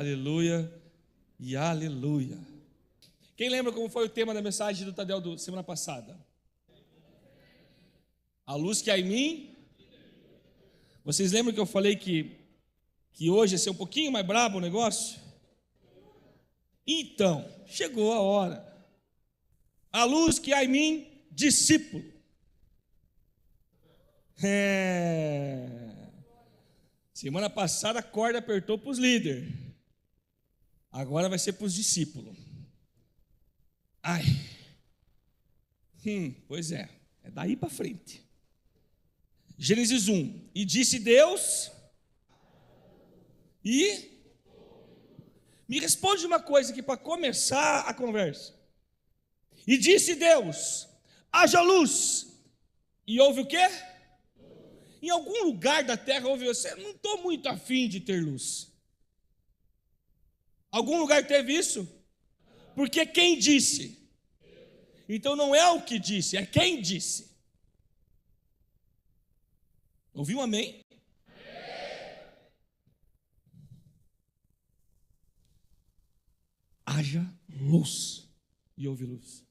aleluia e aleluia. Quem lembra como foi o tema da mensagem do Tadeu da semana passada? A luz que há em mim. Vocês lembram que eu falei que hoje ia ser um pouquinho mais brabo o negócio? Então, chegou a hora. A luz que há em mim, discípulo. Semana passada a corda apertou para os líderes. Agora vai ser para os discípulos. Ai. Pois é daí para frente. Gênesis 1. E disse Deus. E me responde uma coisa aqui para começar a conversa. E disse Deus: haja luz. E houve o quê? Em algum lugar da terra houve você. Não estou muito afim de ter luz. Algum lugar teve isso? Porque quem disse? Então não é o que disse, é quem disse. Ouviu um amém? Haja luz. E houve luz.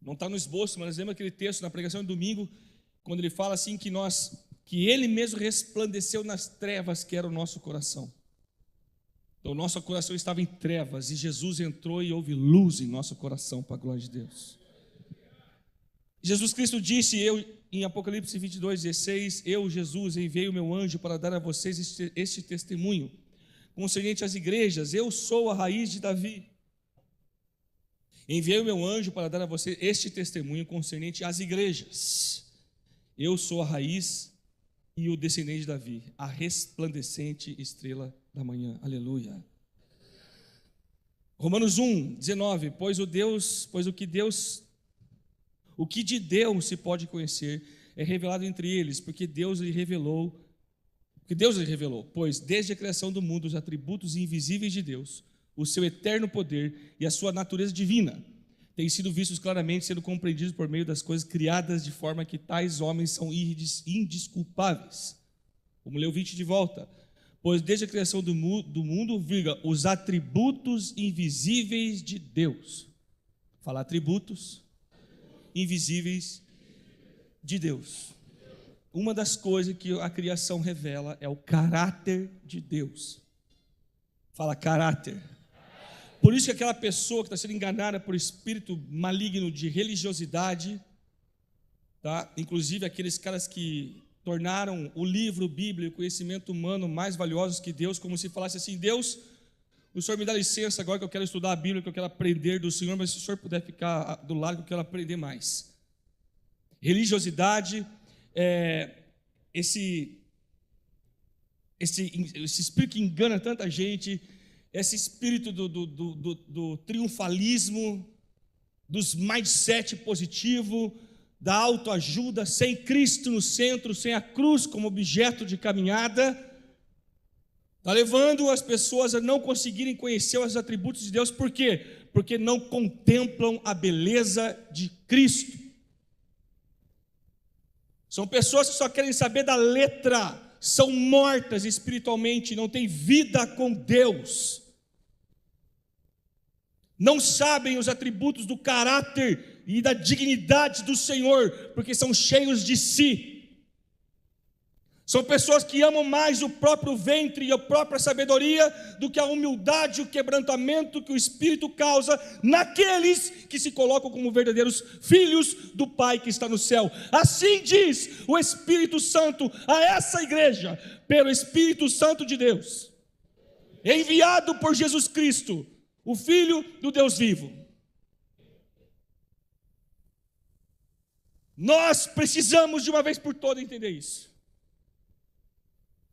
Não está no esboço, mas lembra aquele texto na pregação de domingo, quando ele fala assim que ele mesmo resplandeceu nas trevas que era o nosso coração. Então o nosso coração estava em trevas e Jesus entrou e houve luz em nosso coração para a glória de Deus. Jesus Cristo disse, em Apocalipse 22:16, eu, Jesus, enviei o meu anjo para dar a vocês este testemunho concernente às igrejas. Eu sou a raiz de Davi. Enviei o meu anjo para dar a vocês este testemunho concernente às igrejas. Eu sou a raiz e o descendente de Davi, a resplandecente estrela da manhã. Aleluia. Romanos 1:19, pois o que de Deus se pode conhecer é revelado entre eles, porque Deus lhe revelou, pois desde a criação do mundo os atributos invisíveis de Deus, o seu eterno poder e a sua natureza divina têm sido vistos claramente, sendo compreendidos por meio das coisas criadas, de forma que tais homens são indesculpáveis. Vamos ler o 20 de volta. Pois desde a criação do mundo, os atributos invisíveis de Deus. Fala atributos invisíveis de Deus. Uma das coisas que a criação revela é o caráter de Deus. Fala caráter. Por isso que aquela pessoa que está sendo enganada por espírito maligno de religiosidade, tá? Inclusive aqueles caras que tornaram o livro bíblico, o conhecimento humano mais valiosos que Deus, como se falasse assim: Deus, o Senhor me dá licença agora que eu quero estudar a Bíblia, que eu quero aprender do Senhor, mas se o Senhor puder ficar do lado que eu quero aprender mais. Religiosidade, esse espírito que engana tanta gente, esse espírito do triunfalismo, dos mindset positivo, da autoajuda, sem Cristo no centro, sem a cruz como objeto de caminhada, está levando as pessoas a não conseguirem conhecer os atributos de Deus. Por quê? Porque não contemplam a beleza de Cristo. São pessoas que só querem saber da letra, são mortas espiritualmente, não têm vida com Deus. Não sabem os atributos do caráter e da dignidade do Senhor, porque são cheios de si. São pessoas que amam mais o próprio ventre e a própria sabedoria do que a humildade e o quebrantamento que o Espírito causa naqueles que se colocam como verdadeiros filhos do Pai que está no céu. Assim diz o Espírito Santo a essa igreja, pelo Espírito Santo de Deus, enviado por Jesus Cristo, o Filho do Deus vivo. Nós precisamos de uma vez por todas entender isso.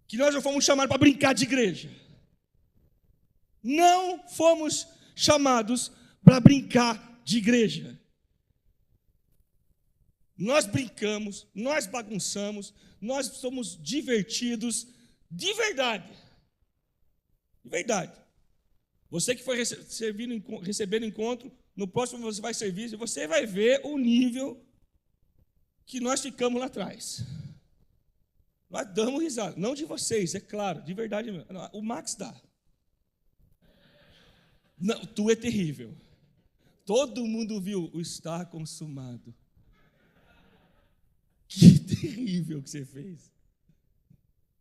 Que nós não fomos chamados para brincar de igreja. Não fomos chamados para brincar de igreja. Nós brincamos, nós bagunçamos, nós somos divertidos, de verdade. De verdade. Você que foi recebendo encontro, no próximo você vai servir, e você vai ver o nível que nós ficamos lá atrás. Nós damos risada, não de vocês, é claro, de verdade mesmo. O Max dá. Não, tu é terrível. Todo mundo viu o está consumado. Que terrível que você fez.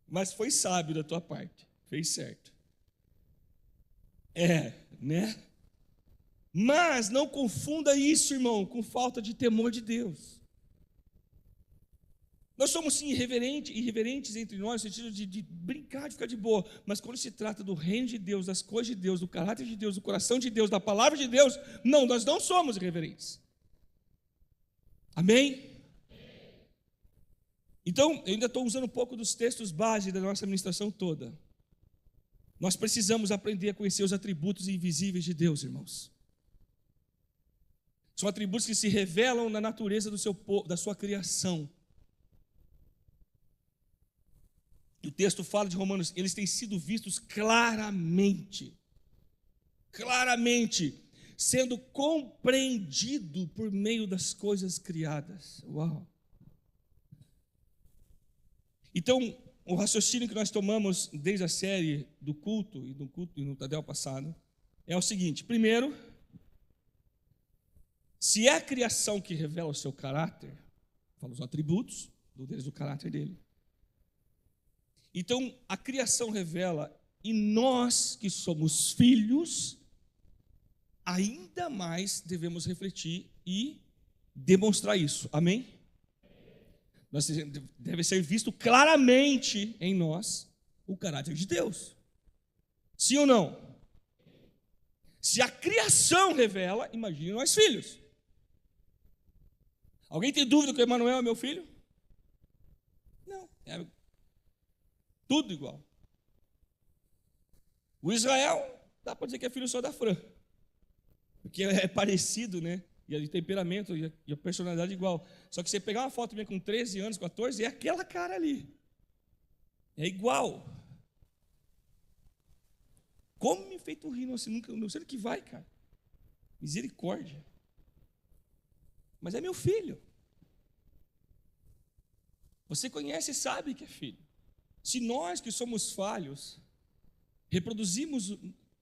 Mas foi sábio da tua parte. Fez certo. Né? Mas não confunda isso, irmão, com falta de temor de Deus. Nós somos sim irreverentes entre nós, no sentido de brincar, de ficar de boa. Mas quando se trata do reino de Deus, das coisas de Deus, do caráter de Deus, do coração de Deus, da palavra de Deus, não, nós não somos irreverentes. Amém? Então, eu ainda estou usando um pouco dos textos base da nossa administração toda. Nós precisamos aprender a conhecer os atributos invisíveis de Deus, irmãos. São atributos que se revelam na natureza da sua criação. O texto fala de Romanos, eles têm sido vistos claramente, sendo compreendido por meio das coisas criadas. Uau! Então, o raciocínio que nós tomamos desde a série do culto e no Tadel passado é o seguinte: primeiro, se é a criação que revela o seu caráter, fala os atributos do caráter dele. Então, a criação revela, e nós que somos filhos, ainda mais devemos refletir e demonstrar isso. Amém? Deve ser visto claramente em nós o caráter de Deus. Sim ou não? Se a criação revela, imagine nós filhos. Alguém tem dúvida que o Emanuel é meu filho? Não, é tudo igual. O Israel, dá para dizer que é filho só da Fran, porque é parecido, né? E o temperamento e a personalidade igual. Só que você pegar uma foto minha com 13 anos, 14, é aquela cara ali. É igual. Como me feito rir, assim, nunca, não sei o que vai, cara. Misericórdia. Mas é meu filho. Você conhece e sabe que é filho. Se nós que somos falhos, reproduzimos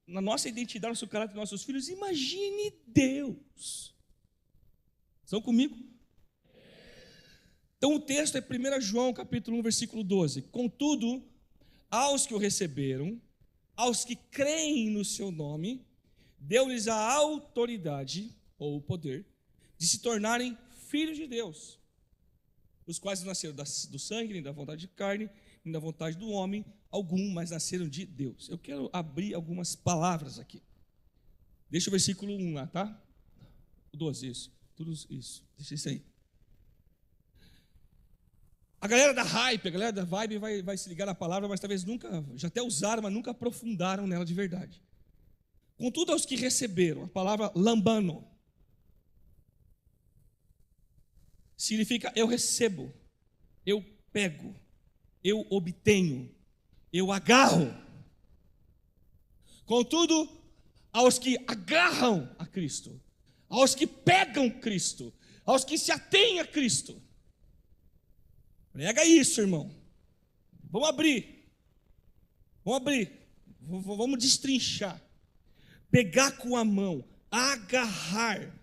na nossa identidade, no nosso caráter, nos nossos filhos, imagine Deus. Estão comigo? Então o texto é 1 João capítulo 1, versículo 12. Contudo, aos que o receberam, aos que creem no seu nome, deu-lhes a autoridade, ou o poder, de se tornarem filhos de Deus, os quais não nasceram do sangue, nem da vontade de carne, nem da vontade do homem algum, mas nasceram de Deus. Eu quero abrir algumas palavras aqui. Deixa o versículo 1 lá, tá? O 12, isso. Tudo isso. Deixa isso aí. A galera da hype, a galera da vibe vai se ligar na palavra, mas talvez nunca, já até usaram, mas nunca aprofundaram nela de verdade. Contudo, aos que receberam, a palavra lambano significa eu recebo, eu pego, eu obtenho, eu agarro. Contudo, aos que agarram a Cristo, aos que pegam Cristo, aos que se atêm a Cristo. Prega isso, irmão. Vamos abrir. Vamos destrinchar. Pegar com a mão, agarrar.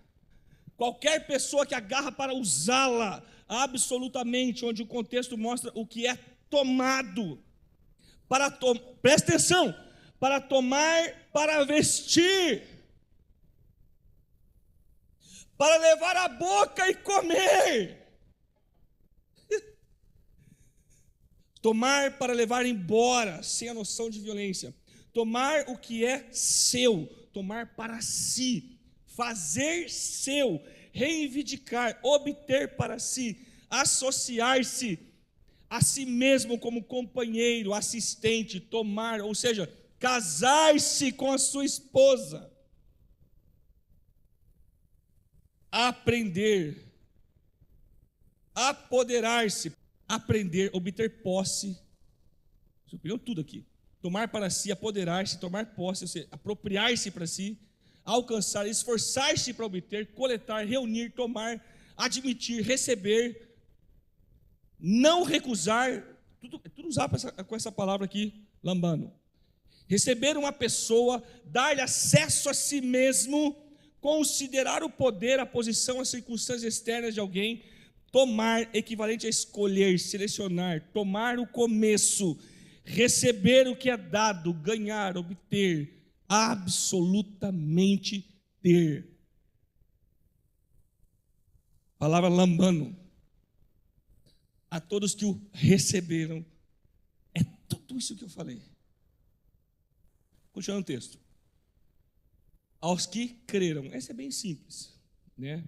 Qualquer pessoa que agarra para usá-la absolutamente, onde o contexto mostra o que é tomado. Presta atenção, para tomar, para vestir, para levar à boca e comer. Tomar para levar embora, sem a noção de violência. Tomar o que é seu, tomar para si, fazer seu, reivindicar, obter para si, associar-se a si mesmo como companheiro, assistente, tomar, ou seja, casar-se com a sua esposa. Aprender, apoderar-se, aprender, obter posse, superior tudo aqui, tomar para si, apoderar-se, tomar posse, ou seja, apropriar-se para si, alcançar, esforçar-se para obter, coletar, reunir, tomar, admitir, receber, não recusar, tudo usar com essa palavra aqui, lambano. Receber uma pessoa, dar-lhe acesso a si mesmo, considerar o poder, a posição, as circunstâncias externas de alguém, tomar, equivalente a escolher, selecionar, tomar o começo, receber o que é dado, ganhar, obter, absolutamente ter. Palavra lambano. A todos que o receberam, é tudo isso que eu falei. Continuando o texto. Aos que creram, essa é bem simples, né?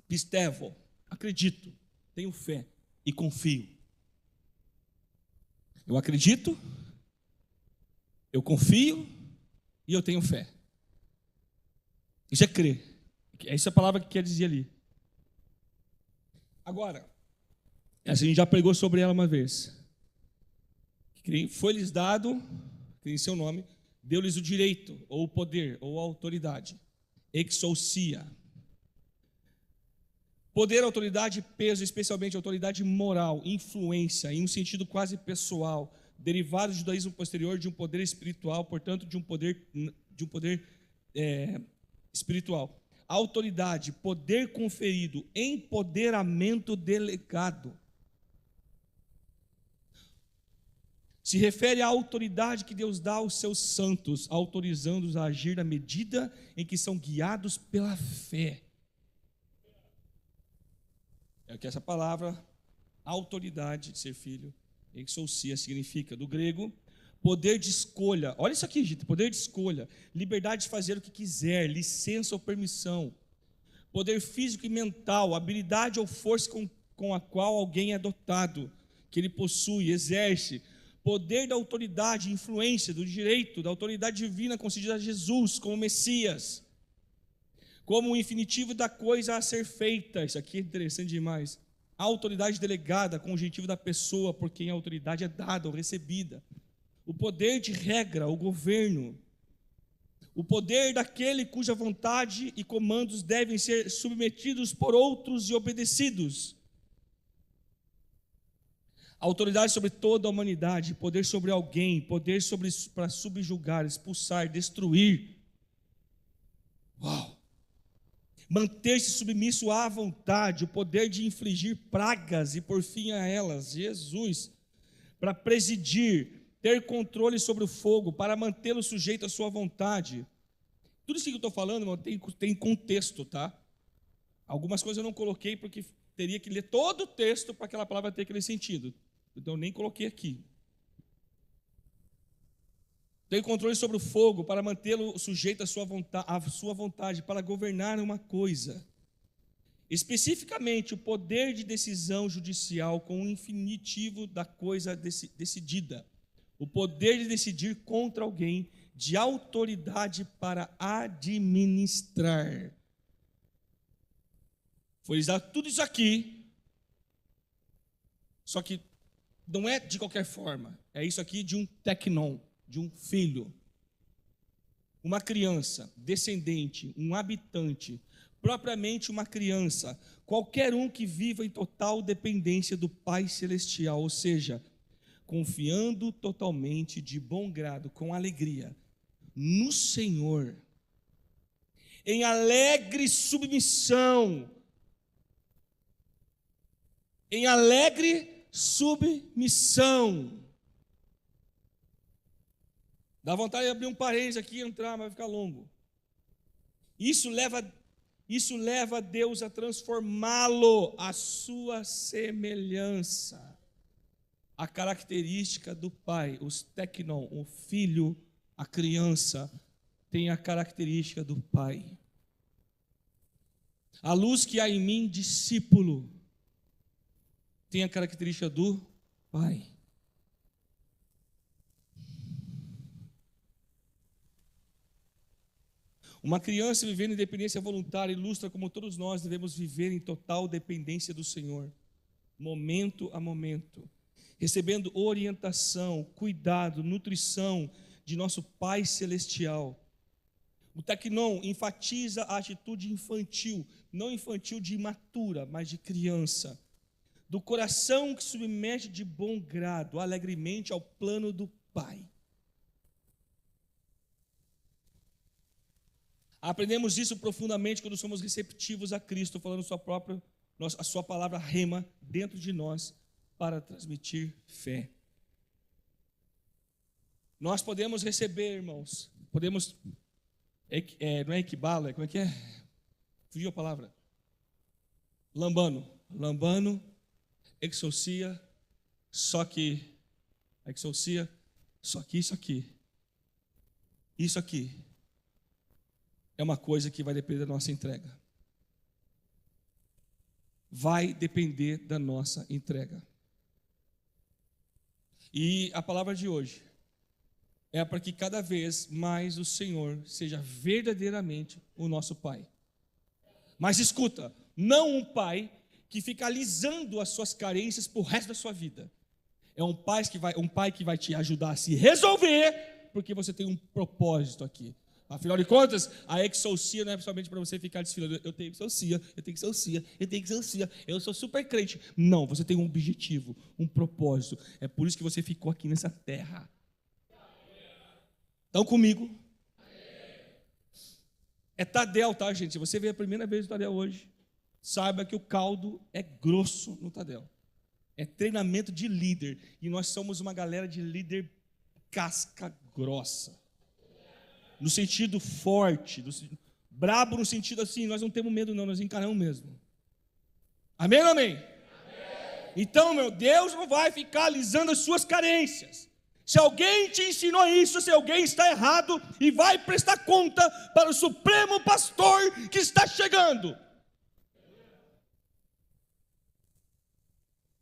Pistevo, acredito, tenho fé e confio. Eu acredito, eu confio e eu tenho fé. Isso é crer. Essa é a palavra que quer dizer ali. Agora, essa a gente já pregou sobre ela uma vez. Foi-lhes dado, em seu nome, deu-lhes o direito, ou o poder, ou a autoridade. Exousia. Poder, autoridade, peso, especialmente autoridade moral, influência, em um sentido quase pessoal, derivado do judaísmo posterior de um poder espiritual, portanto, de um poder espiritual. Autoridade, poder conferido, empoderamento delegado. Se refere à autoridade que Deus dá aos seus santos, autorizando-os a agir na medida em que são guiados pela fé. É o que essa palavra, autoridade de ser filho, exousia, significa, do grego, poder de escolha. Olha isso aqui, gente, poder de escolha, liberdade de fazer o que quiser, licença ou permissão, poder físico e mental, habilidade ou força com a qual alguém é dotado, que ele possui, exerce, poder da autoridade, influência, do direito, da autoridade divina concedida a Jesus como Messias, como o infinitivo da coisa a ser feita. Isso aqui é interessante demais. A autoridade delegada, com o objetivo da pessoa por quem a autoridade é dada ou recebida. O poder de regra, o governo. O poder daquele cuja vontade e comandos devem ser submetidos por outros e obedecidos. Autoridade sobre toda a humanidade, poder sobre alguém, poder para subjugar, expulsar, destruir. Uau! Manter-se submisso à vontade, o poder de infligir pragas e por fim a elas, Jesus, para presidir, ter controle sobre o fogo, para mantê-lo sujeito à sua vontade. Tudo isso que eu estou falando, irmão, tem contexto, tá? Algumas coisas eu não coloquei porque teria que ler todo o texto para aquela palavra ter aquele sentido. Então eu nem coloquei aqui. Tem controle sobre o fogo para mantê-lo sujeito à sua vontade, para governar uma coisa. Especificamente, o poder de decisão judicial com o infinitivo da coisa decidida. O poder de decidir contra alguém, de autoridade para administrar. Foi dar tudo isso aqui, só que não é de qualquer forma. É isso aqui de um teknon, de um filho, uma criança, descendente, um habitante, propriamente uma criança, qualquer um que viva em total dependência do Pai Celestial, ou seja, confiando totalmente de bom grado, com alegria, no Senhor, em alegre submissão, Dá vontade de abrir um parênteses aqui e entrar, mas vai ficar longo. Isso leva Deus a transformá-lo à sua semelhança. A característica do pai, os teknon, o filho, a criança, tem a característica do pai. A luz que há em mim, discípulo, tem a característica do pai. Uma criança vivendo em dependência voluntária ilustra como todos nós devemos viver em total dependência do Senhor, momento a momento, recebendo orientação, cuidado, nutrição de nosso Pai Celestial. O teknon enfatiza a atitude infantil, não infantil de imatura, mas de criança, do coração que submete de bom grado, alegremente ao plano do Pai. Aprendemos isso profundamente quando somos receptivos a Cristo, falando a sua palavra rema dentro de nós para transmitir fé. Nós podemos receber, irmãos, não é equibala, como é que é? Fugiu a palavra. Lambano, exousia, só que isso aqui é uma coisa que vai depender da nossa entrega. Vai depender da nossa entrega. E a palavra de hoje é para que cada vez mais o Senhor seja verdadeiramente o nosso Pai. Mas escuta, não um Pai que fica alisando as suas carências por resto da sua vida. É um pai que vai te ajudar a se resolver, porque você tem um propósito aqui. Afinal de contas, a exousia não é somente para você ficar desfilando. Eu tenho exousia, eu sou super crente. Não, você tem um objetivo, um propósito. É por isso que você ficou aqui nessa terra. Estão comigo? É Tadel, tá, gente? Se você veio a primeira vez no Tadel hoje, saiba que o caldo é grosso no Tadel. É treinamento de líder. E nós somos uma galera de líder casca grossa. No sentido forte, brabo no sentido assim, nós não temos medo não, nós encaramos mesmo. Amém ou amém? Amém? Então, meu Deus não vai ficar alisando as suas carências. Se alguém te ensinou isso, se alguém está errado, e vai prestar conta para o Supremo Pastor que está chegando.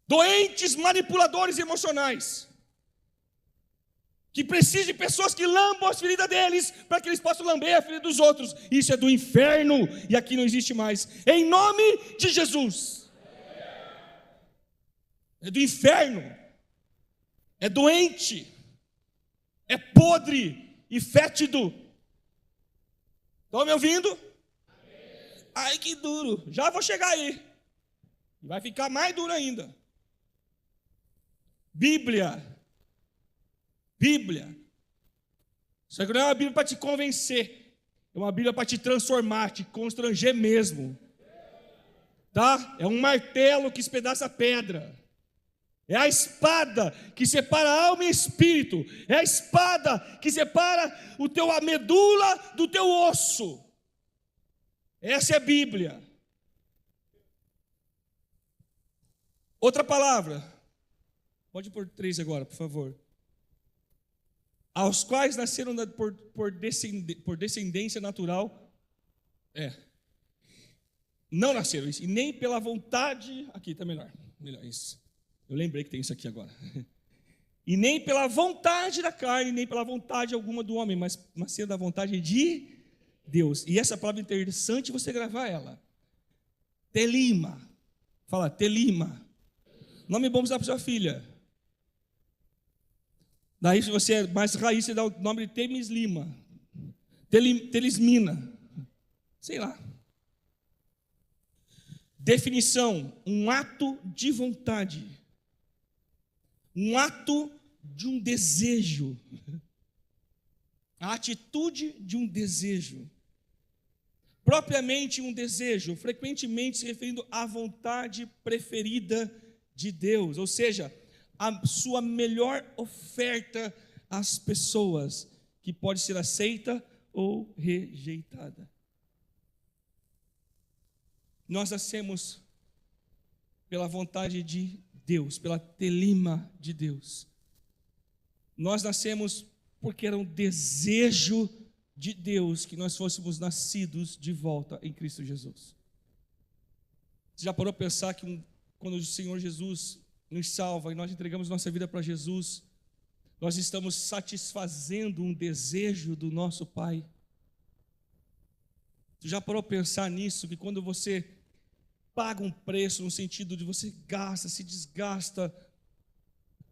Doentes manipuladores emocionais, que precisam de pessoas que lambam as feridas deles, para que eles possam lamber a ferida dos outros. Isso é do inferno, e aqui não existe mais. Em nome de Jesus. É do inferno. É doente. É podre e fétido. Estão me ouvindo? Ai, que duro. Já vou chegar aí. Vai ficar mais duro ainda. Bíblia. Isso aqui não é uma Bíblia para te convencer. É uma Bíblia para te transformar, te constranger mesmo. Tá? É um martelo que espedaça a pedra. É a espada que separa a alma e espírito. É a espada que separa a medula do teu osso. Essa é a Bíblia. Outra palavra. Pode pôr 3 agora, por favor. Aos quais nasceram por descendência natural. Não nasceram isso. E nem pela vontade. Aqui está melhor isso. Eu lembrei que tem isso aqui agora. E nem pela vontade da carne, nem pela vontade alguma do homem, mas sendo da vontade de Deus. E essa palavra é interessante você gravar ela. Telima. Fala, telima. Nome bom para usar para sua filha. Daí, se você é mais raiz, você dá o nome de Temislima. Telismina. Sei lá. Definição: um ato de vontade. Um ato de um desejo. A atitude de um desejo. Propriamente um desejo, frequentemente se referindo à vontade preferida de Deus, ou seja, a sua melhor oferta às pessoas, que pode ser aceita ou rejeitada. Nós nascemos pela vontade de Deus, pela telima de Deus. Nós nascemos porque era um desejo de Deus que nós fôssemos nascidos de volta em Cristo Jesus. Você já parou a pensar que quando o Senhor Jesus nos salva e nós entregamos nossa vida para Jesus, nós estamos satisfazendo um desejo do nosso Pai? Você já parou a pensar nisso, que quando você paga um preço, no sentido de você gasta, se desgasta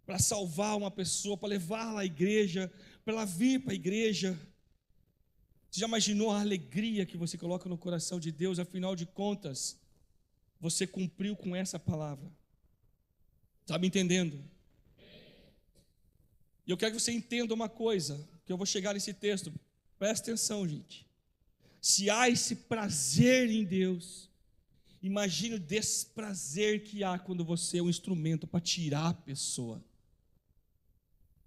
para salvar uma pessoa, para levá-la à igreja, para ela vir para a igreja, você já imaginou a alegria que você coloca no coração de Deus? Afinal de contas, você cumpriu com essa palavra. Está me entendendo? E eu quero que você entenda uma coisa, que eu vou chegar nesse texto. Presta atenção, gente. Se há esse prazer em Deus, imagine o desprazer que há quando você é um instrumento para tirar a pessoa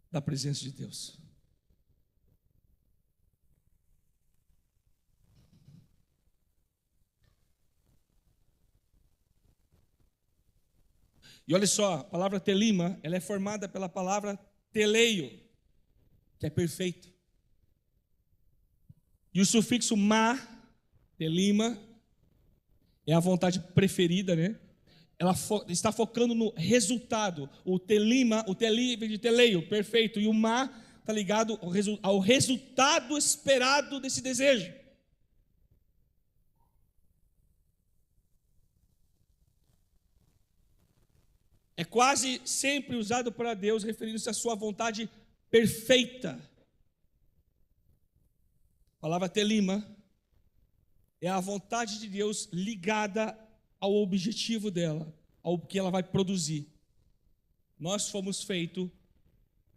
da presença de Deus. E olha só, a palavra telima, ela é formada pela palavra teleio, que é perfeito. E o sufixo ma, telima, é a vontade preferida, né? Ela está focando no resultado. O telima, o teli vem de teleio, perfeito. E o ma está ligado ao resultado esperado desse desejo. É quase sempre usado para Deus, referindo-se à sua vontade perfeita. A palavra telima é a vontade de Deus ligada ao objetivo dela, ao que ela vai produzir. Nós fomos feitos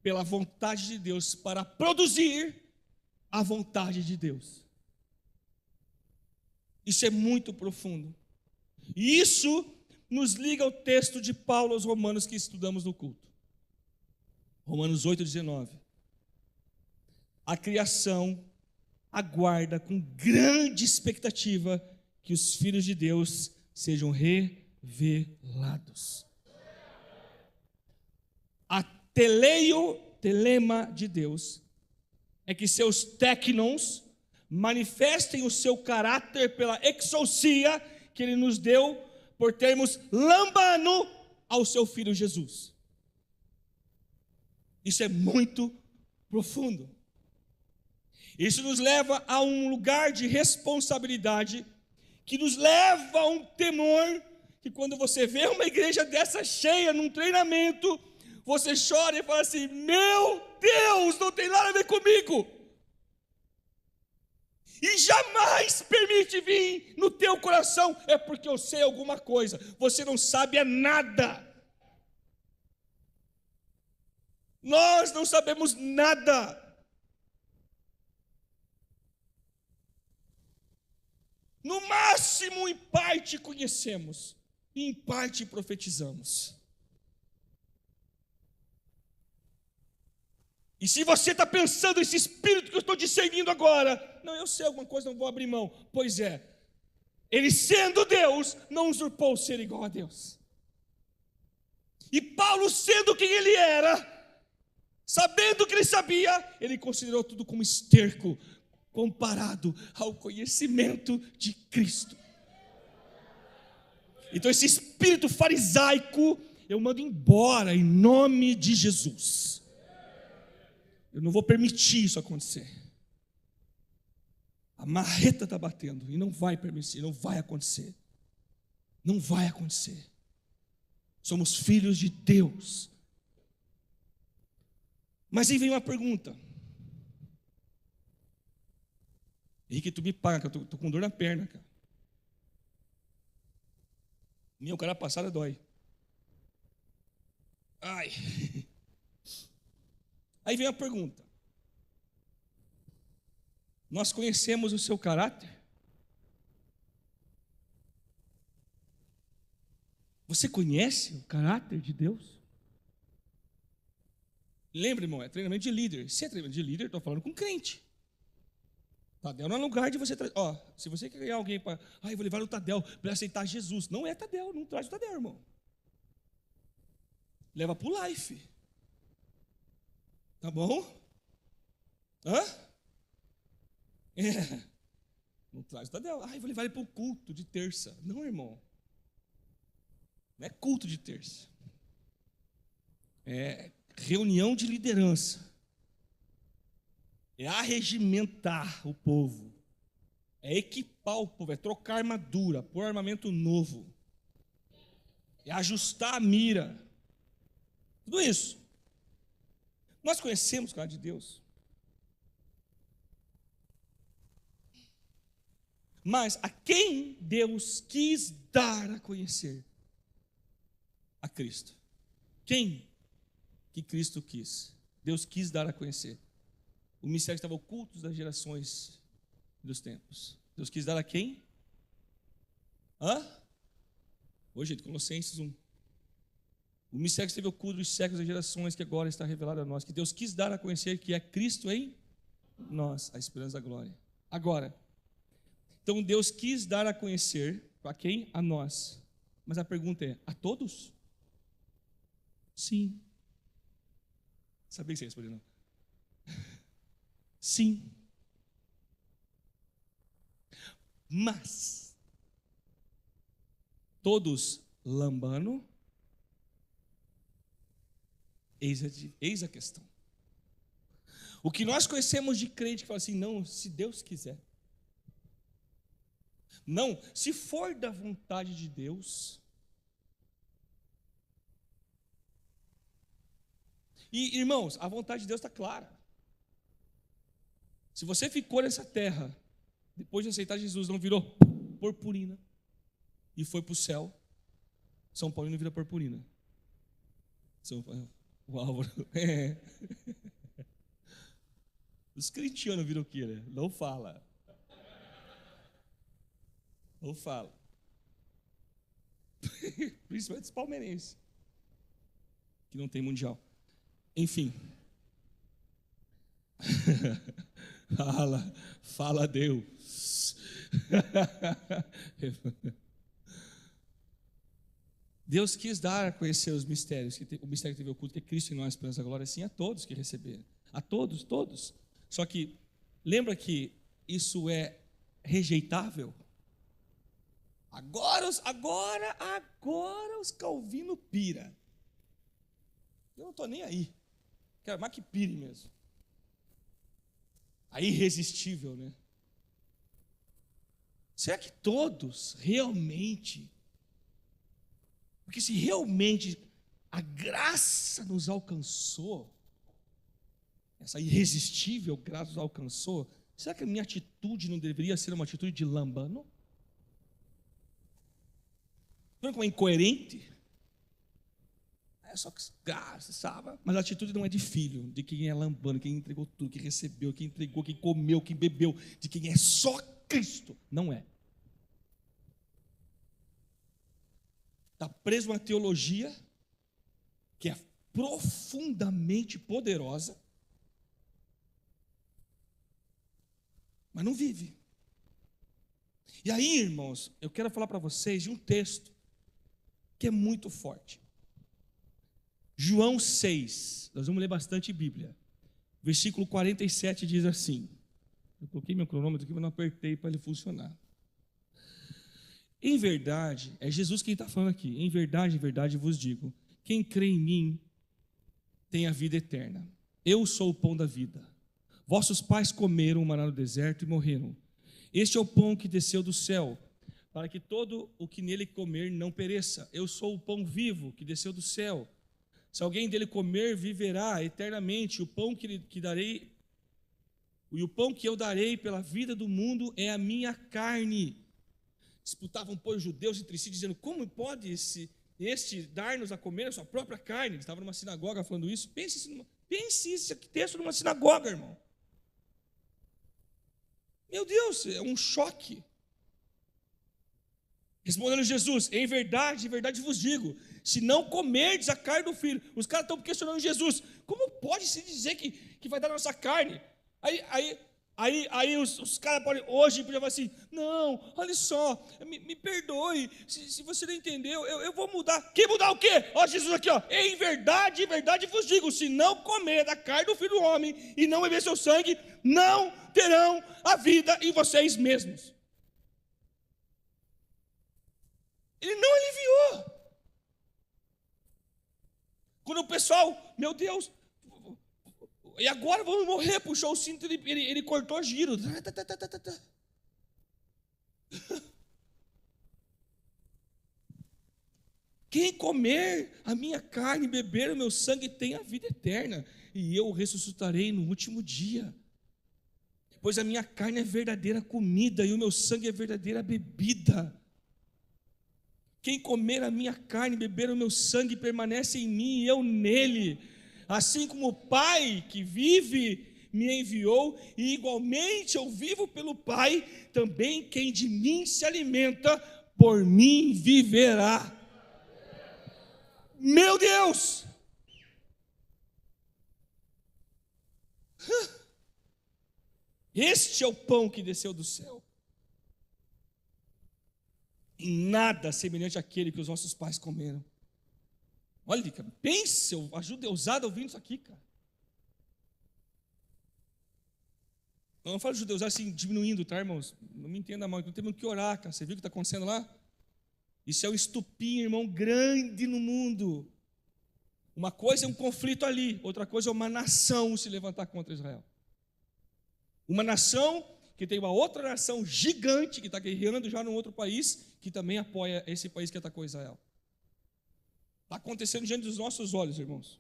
pela vontade de Deus para produzir a vontade de Deus. Isso é muito profundo. E isso nos liga ao texto de Paulo aos Romanos que estudamos no culto. Romanos 8,19. A criação aguarda com grande expectativa que os filhos de Deus sejam revelados. A telema de Deus é que seus técnons manifestem o seu caráter pela exousia que Ele nos deu por termos lambano ao seu Filho Jesus. Isso é muito profundo. Isso nos leva a um lugar de responsabilidade, que nos leva a um temor, que quando você vê uma igreja dessa cheia, num treinamento, você chora e fala assim: meu Deus, não tem nada a ver comigo. E jamais permite vir no teu coração, é porque eu sei alguma coisa. Você não sabe é nada. Nós não sabemos nada. No máximo, em parte conhecemos, e em parte profetizamos. E se você está pensando, esse espírito que eu estou discernindo agora, não, eu sei alguma coisa, não vou abrir mão. Pois é, ele sendo Deus, não usurpou o ser igual a Deus. E Paulo sendo quem ele era, sabendo o que ele sabia, ele considerou tudo como esterco, comparado ao conhecimento de Cristo. Então esse espírito farisaico, eu mando embora em nome de Jesus. Eu não vou permitir isso acontecer. A marreta está batendo e não vai permitir, não vai acontecer. Não vai acontecer. Somos filhos de Deus. Mas aí vem uma pergunta. Henrique, tu me paga, que eu estou com dor na perna, cara. Minha cara passada dói. Ai. Aí vem a pergunta. Nós conhecemos o seu caráter? Você conhece o caráter de Deus? Lembra, irmão, é treinamento de líder. Se é treinamento de líder, estou falando com crente. Tadel não é lugar de você trazer. Ó, se você quer ganhar alguém para. Eu vou levar o Tadel para aceitar Jesus. Não é Tadel, não traz o Tadel, irmão. Leva para o life. Tá bom? Hã? Não traz o Tadel. Vou levar ele para o culto de terça. Não, irmão. Não é culto de terça. É reunião de liderança. É arregimentar o povo. É equipar o povo. É trocar armadura, pôr armamento novo. É ajustar a mira. Tudo isso. Nós conhecemos o caráter de Deus. Mas a quem Deus quis dar a conhecer? A Cristo. Quem que Cristo quis? Deus quis dar a conhecer. O mistério estava oculto das gerações dos tempos. Deus quis dar a quem? Hoje, gente, Colossenses 1. O mistério que esteve oculto dos séculos e gerações, que agora está revelado a nós, que Deus quis dar a conhecer que é Cristo em nós, a esperança da glória. Agora, então Deus quis dar a conhecer, a quem? A nós. Mas a pergunta é, a todos? Sim. Sabia que você ia responder, não? Sim. Mas, todos lambando, eis a questão. O que nós conhecemos de crente que fala assim, não, se Deus quiser. Não, se for da vontade de Deus. E, irmãos, a vontade de Deus está clara. Se você ficou nessa terra, depois de aceitar Jesus, não virou purpurina e foi para o céu, São Paulino vira purpurina. O Álvaro. Os crentianos viram o quê, né? Não fala. Não fala. Principalmente os palmeirenses, que não tem mundial. Enfim. Fala Deus. Deus quis dar a conhecer os mistérios, o mistério que teve oculto, que é Cristo em nós, esperança da glória, assim a todos que receberam. A todos, todos. Só que, lembra que isso é rejeitável? Agora os calvino pira. Eu não estou nem aí. Quero mais que pire mesmo. A irresistível, né? Será que todos realmente? Porque se realmente a graça nos alcançou, essa irresistível graça nos alcançou, será que a minha atitude não deveria ser uma atitude de lambano? Não como é incoerente? É só que graça, sabe? Mas a atitude não é de filho, de quem é lambano, quem entregou tudo, quem recebeu, quem entregou, quem comeu, quem bebeu, de quem é só Cristo. Não é. Está preso uma teologia que é profundamente poderosa, mas não vive. E aí, irmãos, eu quero falar para vocês de um texto que é muito forte. João 6, nós vamos ler bastante Bíblia. Versículo 47 diz assim. Eu coloquei meu cronômetro aqui, mas não apertei para ele funcionar. Em verdade, é Jesus quem está falando aqui. Em verdade vos digo: quem crê em mim tem a vida eterna. Eu sou o pão da vida. Vossos pais comeram o maná no deserto e morreram. Este é o pão que desceu do céu, para que todo o que nele comer não pereça. Eu sou o pão vivo que desceu do céu. Se alguém dele comer, viverá eternamente. O pão que darei, e o pão que eu darei pela vida do mundo é a minha carne. Disputavam, pois, judeus entre si, dizendo: como pode este dar-nos a comer a sua própria carne? Eles estavam numa sinagoga falando isso. Pense esse texto numa sinagoga, irmão. Meu Deus, é um choque. Respondendo Jesus: em verdade vos digo, se não comerdes a carne do filho. Os caras estão questionando Jesus: como pode se dizer que vai dar a nossa carne? Aí os caras podem, hoje podiam falar assim: não, olha só, me perdoe, se você não entendeu, eu vou mudar. Que mudar o quê? Ó, Jesus aqui, ó: em verdade vos digo, se não comer da carne do filho do homem e não beber seu sangue, não terão a vida em vocês mesmos. Ele não aliviou. Quando o pessoal, meu Deus, e agora vamos morrer, puxou o cinto, ele cortou giro. Quem comer a minha carne e beber o meu sangue tem a vida eterna, e eu o ressuscitarei no último dia. Pois a minha carne é verdadeira comida e o meu sangue é verdadeira bebida. Quem comer a minha carne e beber o meu sangue permanece em mim e eu nele. Assim como o Pai que vive me enviou, e igualmente eu vivo pelo Pai, também quem de mim se alimenta, por mim viverá. Meu Deus! Este é o pão que desceu do céu. Em nada semelhante àquele que os nossos pais comeram. Olha, cara, pense, a judeusada ouvindo isso aqui, cara. Não falo judeusada assim, diminuindo, tá, irmãos? Não me entenda mal, não temos que orar, cara. Você viu o que está acontecendo lá? Isso é um estupim, irmão, grande no mundo. Uma coisa é um conflito ali, outra coisa é uma nação se levantar contra Israel. Uma nação que tem uma outra nação gigante que está guerreando já num outro país, que também apoia esse país que atacou Israel. Está acontecendo diante dos nossos olhos, irmãos.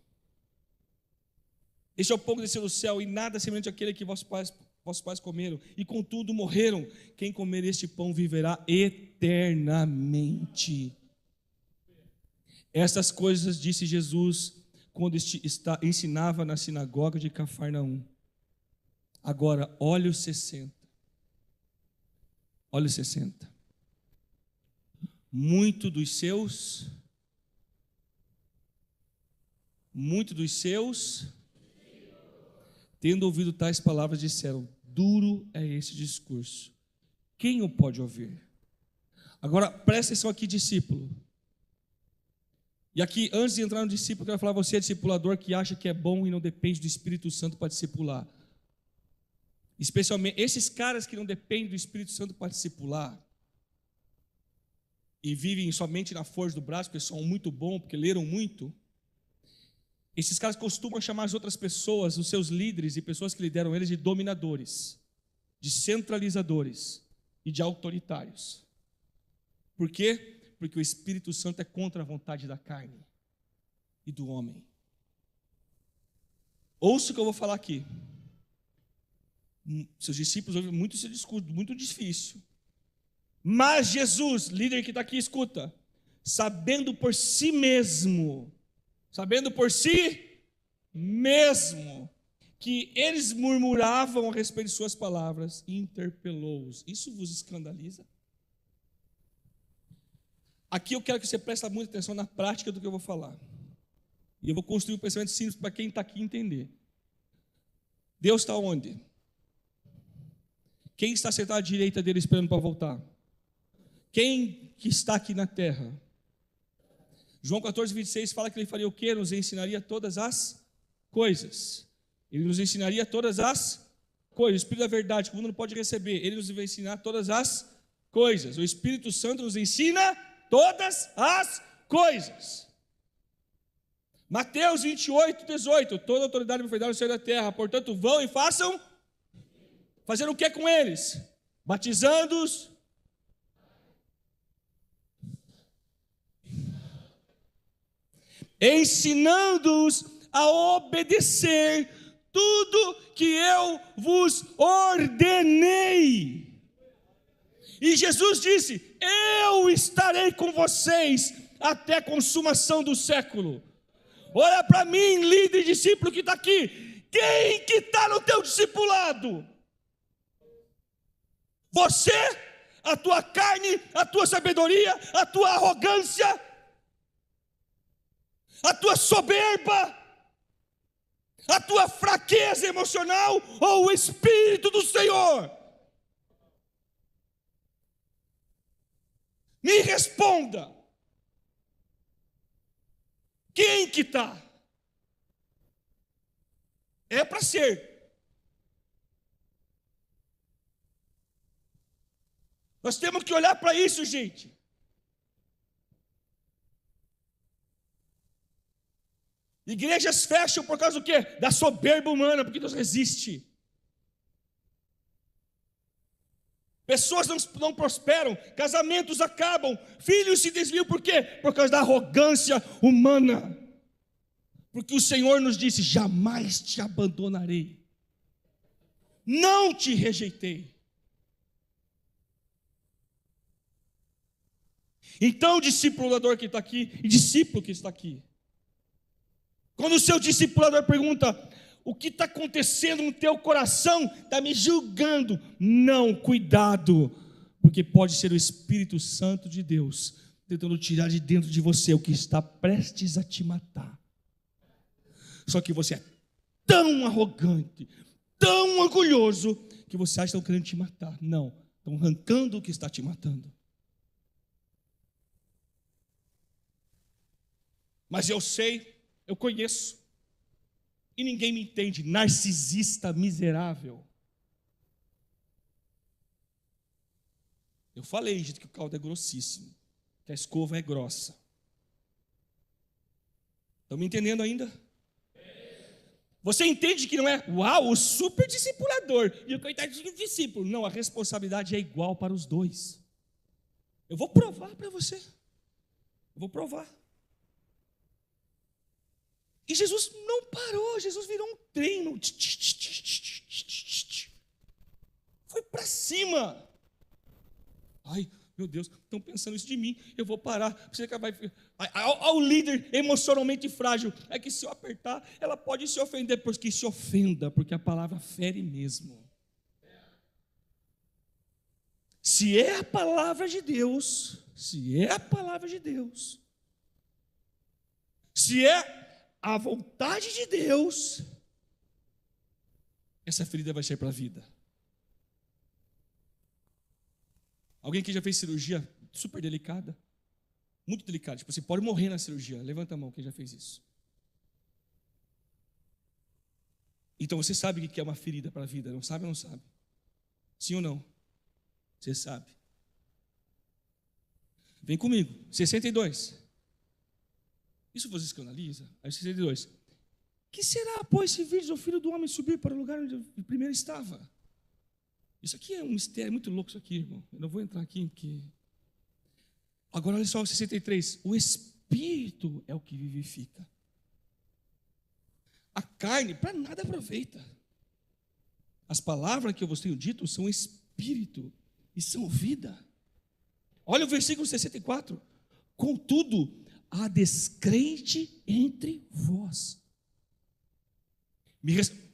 Este é o pão que desceu do céu, e nada semelhante àquele que vossos pais comeram, e contudo morreram. Quem comer este pão viverá eternamente. Estas coisas disse Jesus quando ensinava na sinagoga de Cafarnaum. Agora, olha os 60. Olha os 60. Muito dos seus, tendo ouvido tais palavras, disseram: duro é esse discurso, quem o pode ouvir? Agora, presta atenção aqui, discípulo. E aqui, antes de entrar no discípulo, eu quero falar a você, discipulador, que acha que é bom e não depende do Espírito Santo para discipular. Especialmente, esses caras que não dependem do Espírito Santo para discipular, e vivem somente na força do braço, porque são muito bons, porque leram muito, esses caras costumam chamar as outras pessoas, os seus líderes e pessoas que lideram eles, de dominadores, de centralizadores e de autoritários. Por quê? Porque o Espírito Santo é contra a vontade da carne e do homem. Ouça o que eu vou falar aqui. Seus discípulos ouvem muito esse discurso, muito difícil. Mas Jesus, líder que está aqui, escuta, sabendo por si mesmo, que eles murmuravam a respeito de suas palavras, interpelou-os. Isso vos escandaliza? Aqui eu quero que você preste muita atenção na prática do que eu vou falar. E eu vou construir um pensamento simples para quem está aqui entender. Deus está onde? Quem está sentado à direita dele esperando para voltar? Quem que está aqui na terra? João 14, 26 fala que ele faria o quê? Nos ensinaria todas as coisas. Ele nos ensinaria todas as coisas. O Espírito da verdade, que o mundo não pode receber, ele nos vai ensinar todas as coisas. O Espírito Santo nos ensina todas as coisas. Mateus 28, 18. Toda autoridade me foi dada no céu da terra. Portanto, vão e façam. Fazendo o que com eles? Batizando-os. Ensinando-os a obedecer tudo que eu vos ordenei. E Jesus disse: eu estarei com vocês até a consumação do século. Olha para mim, líder e discípulo que está aqui. Quem que está no teu discipulado? Você, a tua carne, a tua sabedoria, a tua arrogância, a tua soberba, a tua fraqueza emocional ou o Espírito do Senhor? Me responda. Quem que está? É para ser. Nós temos que olhar para isso, gente. Igrejas fecham por causa do quê? Da soberba humana, porque Deus resiste. Pessoas não prosperam, casamentos acabam, filhos se desviam, por quê? Por causa da arrogância humana. Porque o Senhor nos disse: jamais te abandonarei, não te rejeitei. Então, discipulador que está aqui, e discípulo que está aqui, quando o seu discipulador pergunta: o que está acontecendo no teu coração está me julgando. Não, cuidado, porque pode ser o Espírito Santo de Deus tentando tirar de dentro de você o que está prestes a te matar. Só que você é tão arrogante, tão orgulhoso, que você acha que estão querendo te matar. Não, estão arrancando o que está te matando. Mas eu sei, eu conheço, e ninguém me entende, narcisista miserável. Eu falei, gente, que o caldo é grossíssimo, que a escova é grossa. Estão me entendendo ainda? Você entende que não é, uau, o super discipulador e o coitadinho discípulo. Não, a responsabilidade é igual para os dois. Eu vou provar para você. Eu vou provar. E Jesus não parou, Jesus virou um treino. Foi para cima. Ai, meu Deus, estão pensando isso de mim, eu vou parar. Você vai... Ao líder emocionalmente frágil, é que se eu apertar, ela pode se ofender, porque se ofenda, porque a palavra fere mesmo. Se é a palavra de Deus, se é a vontade de Deus, essa ferida vai sair para a vida. Alguém que já fez cirurgia super delicada? Muito delicada. Tipo, você pode morrer na cirurgia. Levanta a mão, quem já fez isso. Então você sabe o que é uma ferida para a vida, não sabe ou não sabe? Sim ou não? Você sabe. Vem comigo. 62. Isso você escandaliza? Aí 62. Que será, pois, se vires o Filho do Homem subir para o lugar onde primeiro estava? Isso aqui é um mistério muito louco, isso aqui, irmão. Eu não vou entrar aqui, porque... Agora, olha só o 63. O Espírito é o que vivifica. A carne, para nada aproveita. As palavras que eu vos tenho dito são Espírito e são vida. Olha o versículo 64. Contudo, há descrente entre vós.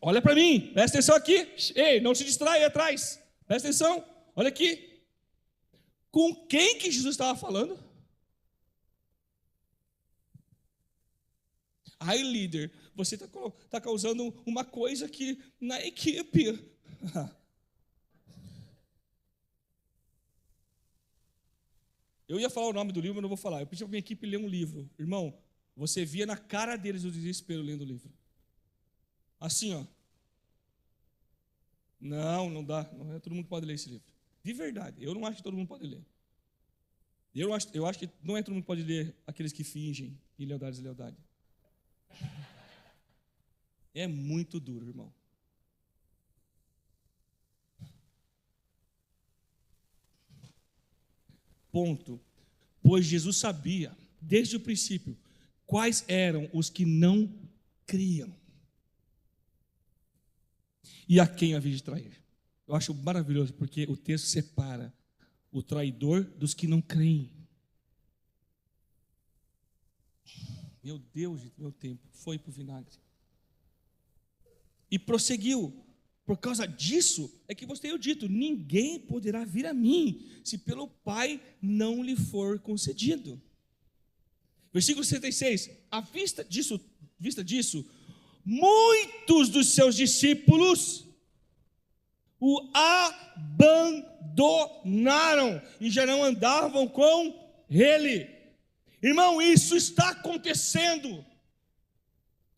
Olha para mim, presta atenção aqui. Ei, não se distrai aí atrás. Presta atenção, olha aqui. Com quem que Jesus estava falando? Aí, líder, você está causando uma coisa aqui na equipe. Eu ia falar o nome do livro, mas não vou falar. Eu pedi para a minha equipe ler um livro. Irmão, você via na cara deles o desespero lendo o livro. Assim, ó. Não dá. Não é todo mundo que pode ler esse livro. De verdade, eu não acho que todo mundo pode ler. Eu acho que não é todo mundo que pode ler aqueles que fingem lealdade e deslealdade. É muito duro, irmão. Ponto. Pois Jesus sabia, desde o princípio, quais eram os que não criam e a quem havia de trair. Eu acho maravilhoso, porque o texto separa o traidor dos que não creem. Meu Deus, meu tempo foi para o vinagre. E prosseguiu. Por causa disso, é que vos tenho dito, ninguém poderá vir a mim, se pelo Pai não lhe for concedido. Versículo 66, à vista disso, muitos dos seus discípulos o abandonaram e já não andavam com ele. Irmão, isso está acontecendo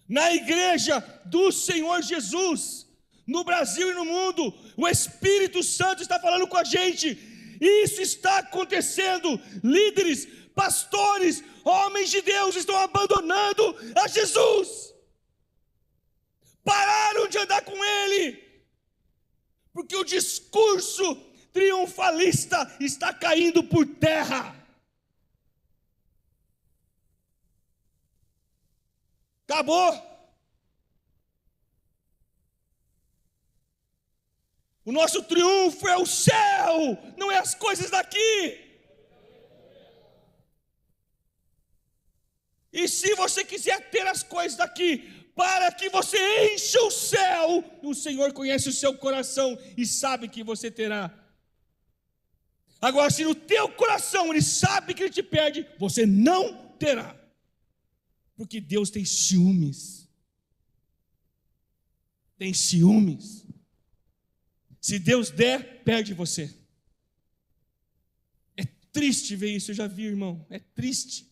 na igreja do Senhor Jesus, no Brasil e no mundo. O Espírito Santo está falando com a gente. Isso está acontecendo. Líderes, pastores, homens de Deus estão abandonando a Jesus. Pararam de andar com Ele, porque o discurso triunfalista está caindo por terra. Acabou. O nosso triunfo é o céu, não é as coisas daqui. E se você quiser ter as coisas daqui, para que você encha o céu. O Senhor conhece o seu coração e sabe que você terá. Agora, se no teu coração Ele sabe que Ele te pede, você não terá. Porque Deus tem ciúmes. Tem ciúmes. Se Deus der, perde você. É triste ver isso, eu já vi, irmão. É triste.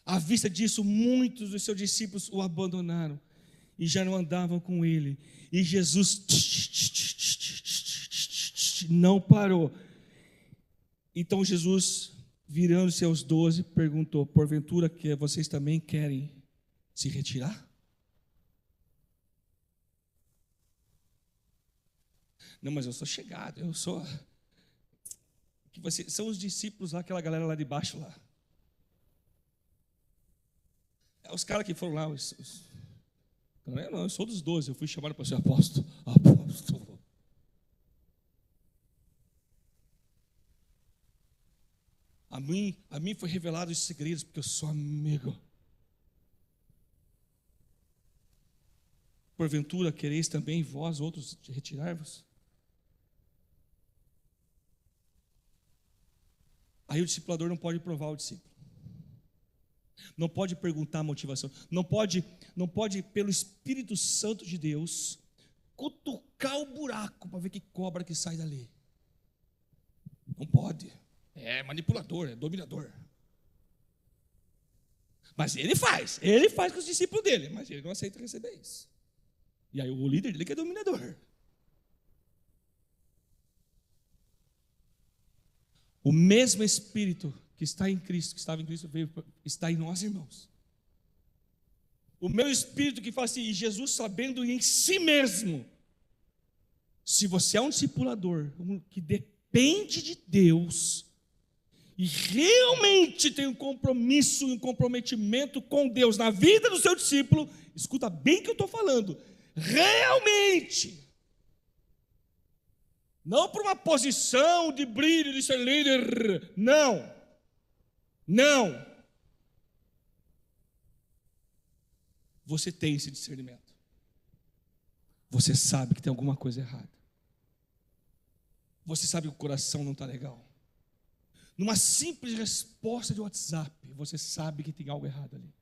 À vista disso, muitos dos seus discípulos o abandonaram e já não andavam com ele. E Jesus não parou. Então Jesus, virando-se aos 12, perguntou: porventura que vocês também querem se retirar? Não, mas eu sou chegado, eu sou. Que vocês são os discípulos lá, aquela galera lá de baixo lá. Os caras que foram lá, não, eu sou dos 12, eu fui chamado para ser apóstolo. Apóstolo. A mim foi revelado os segredos, porque eu sou amigo. Porventura quereis também vós outros retirar-vos? Aí o discipulador não pode provar o discípulo. Não pode perguntar a motivação. Não pode, pelo Espírito Santo de Deus, cutucar o buraco para ver que cobra que sai dali. Não pode. É manipulador, é dominador. Mas ele faz com os discípulos dele, mas ele não aceita receber isso. E aí o líder dele que é dominador. O mesmo Espírito que está em Cristo, que estava em Cristo, está em nós, irmãos. O meu Espírito que fala assim, e Jesus sabendo em si mesmo, se você é um discipulador, que depende de Deus, e realmente tem um compromisso, um comprometimento com Deus na vida do seu discípulo, escuta bem o que eu estou falando, realmente, não por uma posição de brilho, de ser líder, não. Você tem esse discernimento. Você sabe que tem alguma coisa errada. Você sabe que o coração não está legal. Numa simples resposta de WhatsApp, você sabe que tem algo errado ali.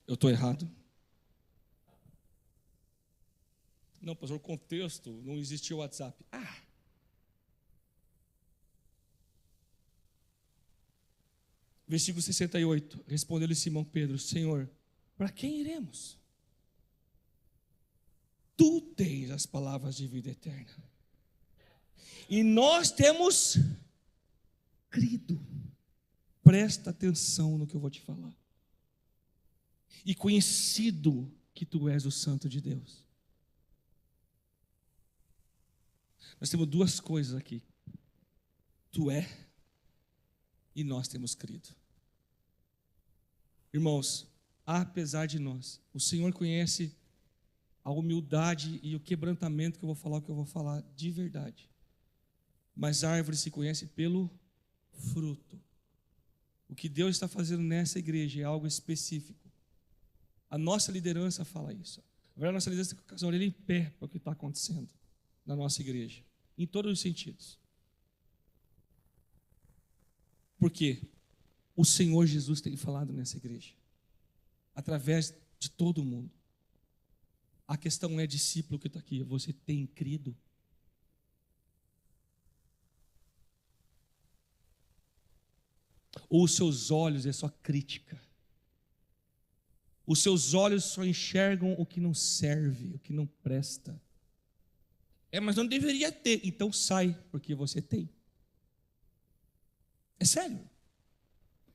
Eu estou errado? Não, pastor, o contexto, não existia o WhatsApp. Versículo 68, respondeu-lhe Simão Pedro: Senhor, para quem iremos? Tu tens as palavras de vida eterna. E nós temos crido. Presta atenção no que eu vou te falar. E conhecido que tu és o Santo de Deus. Nós temos duas coisas aqui. Tu é e nós temos crido. Irmãos, apesar de nós, o Senhor conhece a humildade e o quebrantamento que eu vou falar, o que eu vou falar de verdade. Mas a árvore se conhece pelo fruto. O que Deus está fazendo nessa igreja é algo específico. A nossa liderança fala isso. A nossa liderança tem que ficar com a orelha em pé para o que está acontecendo na nossa igreja, em todos os sentidos. Porque o Senhor Jesus tem falado nessa igreja, através de todo mundo. A questão não é discípulo que está aqui, você tem crido? Ou os seus olhos é só crítica? Os seus olhos só enxergam o que não serve, o que não presta. Mas não deveria ter, então sai, porque você tem. É sério.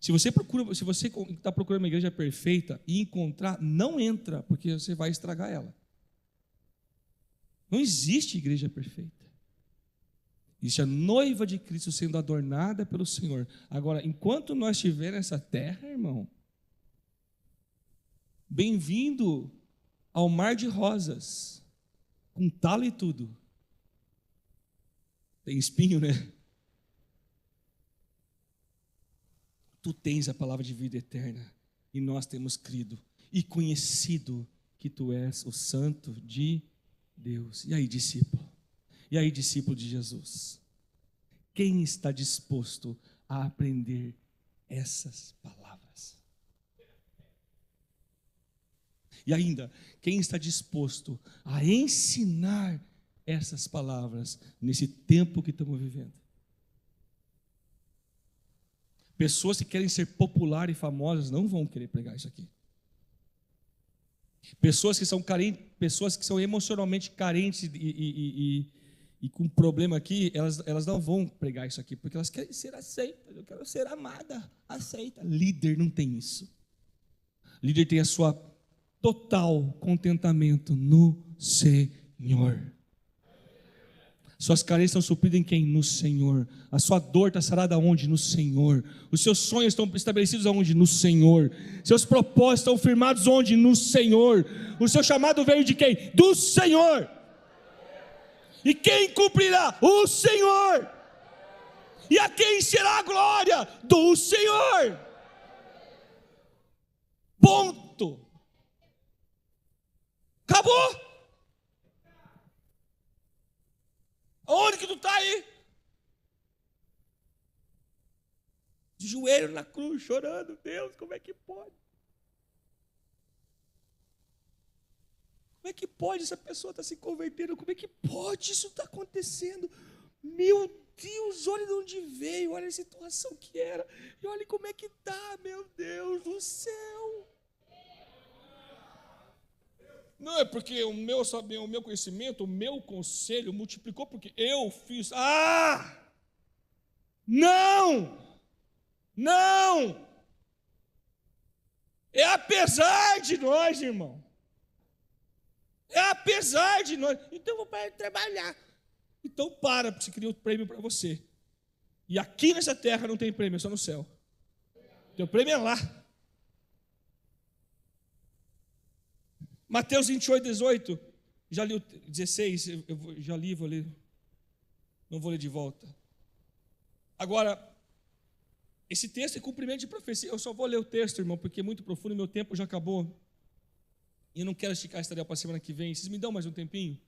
Se você está procurando uma igreja perfeita e encontrar, não entra, porque você vai estragar ela. Não existe igreja perfeita. Existe a noiva de Cristo sendo adornada pelo Senhor. Agora, enquanto nós estivermos nessa terra, irmão, bem-vindo ao mar de rosas, com talo e tudo. Tem espinho, né? Tu tens a palavra de vida eterna, e nós temos crido e conhecido que tu és o Santo de Deus. E aí, discípulo? E aí, discípulo de Jesus? Quem está disposto a aprender essas palavras? E ainda, quem está disposto a ensinar essas palavras nesse tempo que estamos vivendo? Pessoas que querem ser populares e famosas não vão querer pregar isso aqui. Pessoas que são carentes, pessoas que são emocionalmente carentes e com problema aqui, elas não vão pregar isso aqui, porque elas querem ser aceitas. Eu quero ser amada, aceita. Líder não tem isso. Líder tem a sua total contentamento no Senhor. Suas carências estão supridas em quem? No Senhor. A sua dor está sarada aonde? No Senhor. Os seus sonhos estão estabelecidos aonde? No Senhor. Seus propósitos estão firmados onde? No Senhor. O seu chamado veio de quem? Do Senhor. E quem cumprirá? O Senhor. E a quem será a glória? Do Senhor. Ponto. Acabou. Onde que tu está aí? De joelho na cruz, chorando. Deus, como é que pode? Como é que pode essa pessoa estar se convertendo? Como é que pode isso estar acontecendo? Meu Deus, olha de onde veio, olha a situação que era. E olha como é que está, meu Deus do céu. Não é porque o meu conhecimento, o meu conselho multiplicou porque eu fiz. Não! Não! É apesar de nós, irmão. É apesar de nós. Então eu vou parar de trabalhar. Então para, porque você queria um prêmio para você. E aqui nessa terra não tem prêmio, é só no céu. Teu prêmio é lá. Mateus 28, 18, já li o 16, eu já li, vou ler, não vou ler de volta. Agora, esse texto é cumprimento de profecia, eu só vou ler o texto, irmão, porque é muito profundo e meu tempo já acabou. E eu não quero esticar esse tarefa para a semana que vem, vocês me dão mais um tempinho?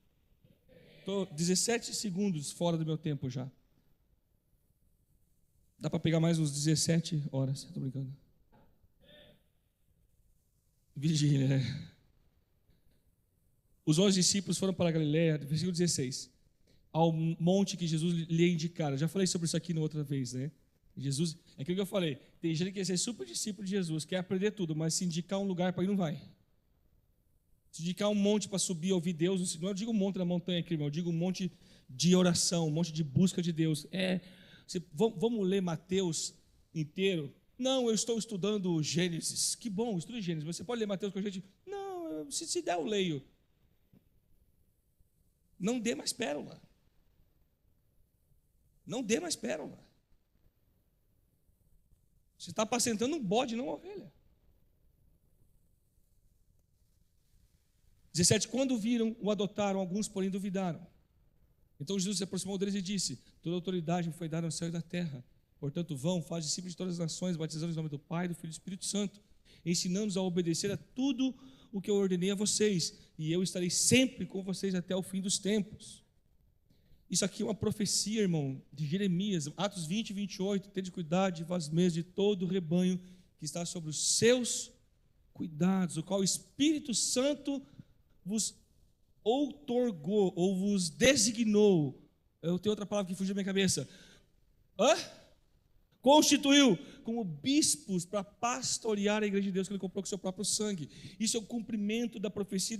Estou 17 segundos fora do meu tempo já. Dá para pegar mais uns 17 horas, estou brincando. Vigília, né? Os 11 discípulos foram para a Galileia, versículo 16, ao monte que Jesus lhe indicara. Já falei sobre isso aqui na outra vez, né? Jesus, é aquilo que eu falei, tem gente que quer ser super discípulo de Jesus, quer aprender tudo, mas se indicar um lugar para ir, não vai. Se indicar um monte para subir e ouvir Deus, não eu digo um monte da montanha aqui, irmão, eu digo um monte de oração, um monte de busca de Deus. Vamos ler Mateus inteiro? Não, eu estou estudando Gênesis. Que bom, estude Gênesis. Você pode ler Mateus com a gente? Não, se der eu leio. Não dê mais pérola. Não dê mais pérola. Você está apacentando um bode, não uma ovelha. 17. Quando viram, o adotaram, alguns, porém, duvidaram. Então Jesus se aproximou deles e disse: toda autoridade me foi dada no céu e na terra. Portanto, vão, faz discípulos de todas as nações, batizando-os em nome do Pai, do Filho e do Espírito Santo, ensinando-os a obedecer a tudo o que eu ordenei a vocês, e eu estarei sempre com vocês até o fim dos tempos. Isso aqui é uma profecia, irmão, de Jeremias, Atos 20 e 28, tende cuidado de vós mesmos, de todo o rebanho que está sobre os seus cuidados, o qual o Espírito Santo vos outorgou, ou vos designou. Eu tenho outra palavra que fugiu da minha cabeça. Constituiu como bispos para pastorear a igreja de Deus que ele comprou com seu próprio sangue. Isso é o cumprimento da profecia.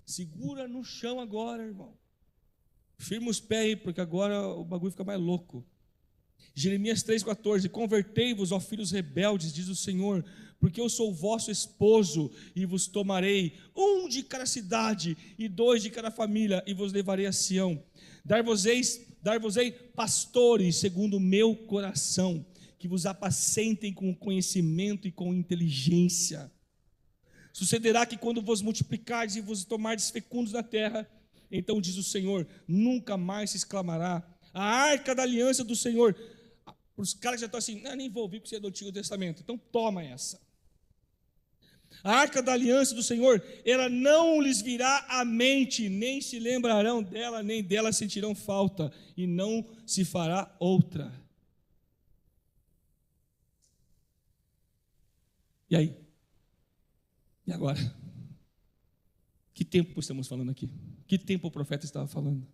Segura no chão agora, irmão. Firma os pés aí, porque agora o bagulho fica mais louco. Jeremias 3,14: convertei-vos, ó filhos rebeldes, diz o Senhor, porque eu sou o vosso esposo, e vos tomarei um de cada cidade, e 2 de cada família, e vos levarei a Sião. Dar-vos-ei pastores segundo o meu coração, que vos apacentem com conhecimento e com inteligência. Sucederá que quando vos multiplicardes e vos tomardes fecundos na terra, então diz o Senhor, nunca mais se exclamará: A arca da aliança do Senhor. Para os caras que já estão assim, não, nem vou ouvir porque você é do Antigo Testamento. Então toma essa. A arca da aliança do Senhor, ela não lhes virá à mente, nem se lembrarão dela, nem dela sentirão falta, e não se fará outra. E aí? E agora? Que tempo estamos falando aqui? Que tempo o profeta estava falando?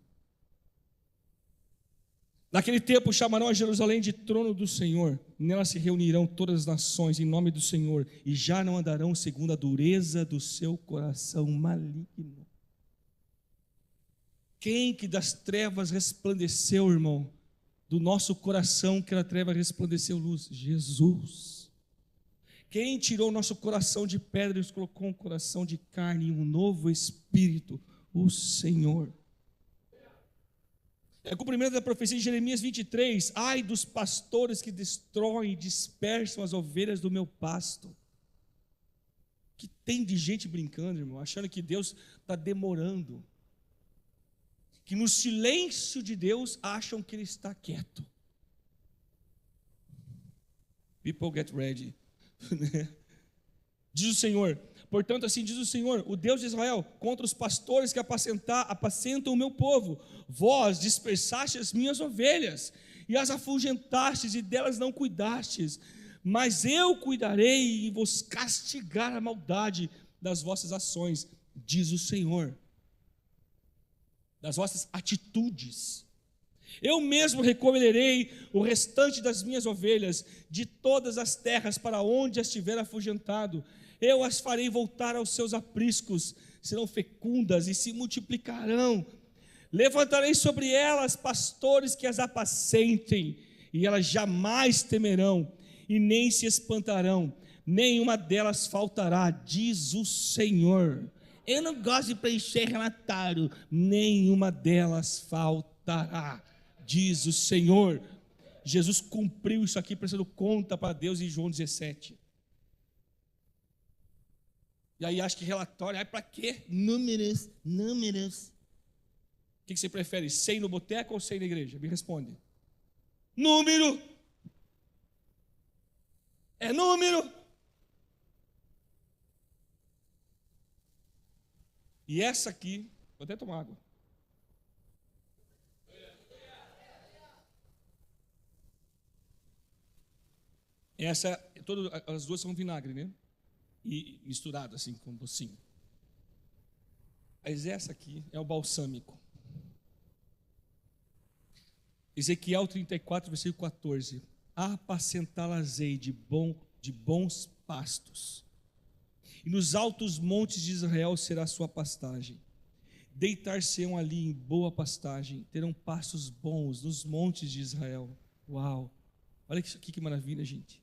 Naquele tempo chamarão a Jerusalém de trono do Senhor, nela se reunirão todas as nações em nome do Senhor, e já não andarão segundo a dureza do seu coração maligno. Quem que das trevas resplandeceu, irmão? Do nosso coração que da treva resplandeceu luz? Jesus. Quem tirou o nosso coração de pedra e nos colocou um coração de carne e um novo espírito? O Senhor. É cumprimento da profecia de Jeremias 23, ai dos pastores que destroem e dispersam as ovelhas do meu pasto. Que tem de gente brincando, irmão, achando que Deus está demorando, que no silêncio de Deus acham que Ele está quieto. People get ready. Diz o Senhor, portanto assim diz o Senhor, o Deus de Israel, contra os pastores que apacentam o meu povo: vós dispersastes as minhas ovelhas, e as afugentastes, e delas não cuidastes, mas eu cuidarei e vos castigar a maldade das vossas ações, diz o Senhor, das vossas atitudes. Eu mesmo recolherei o restante das minhas ovelhas de todas as terras para onde as tiver afugentado. Eu as farei voltar aos seus apriscos, serão fecundas e se multiplicarão. Levantarei sobre elas pastores que as apacentem, e elas jamais temerão, e nem se espantarão, nenhuma delas faltará, diz o Senhor. Eu não gosto de preencher relatório, nenhuma delas faltará, diz o Senhor. Jesus cumpriu isso aqui prestando conta para Deus em João 17. E aí acha que relatório, para quê? Números. O que você prefere, 100 no boteco ou 100 na igreja? Me responde. Número. É número. E essa aqui, vou até tomar água. Essa, as duas são vinagre, né? E misturado assim com docinho. Mas essa aqui é o balsâmico. Ezequiel 34, versículo 14. Apacentá-las-ei de bons pastos, e nos altos montes de Israel será a sua pastagem. Deitar-se-ão ali em boa pastagem, terão pastos bons nos montes de Israel. Uau! Olha isso aqui, que maravilha, gente.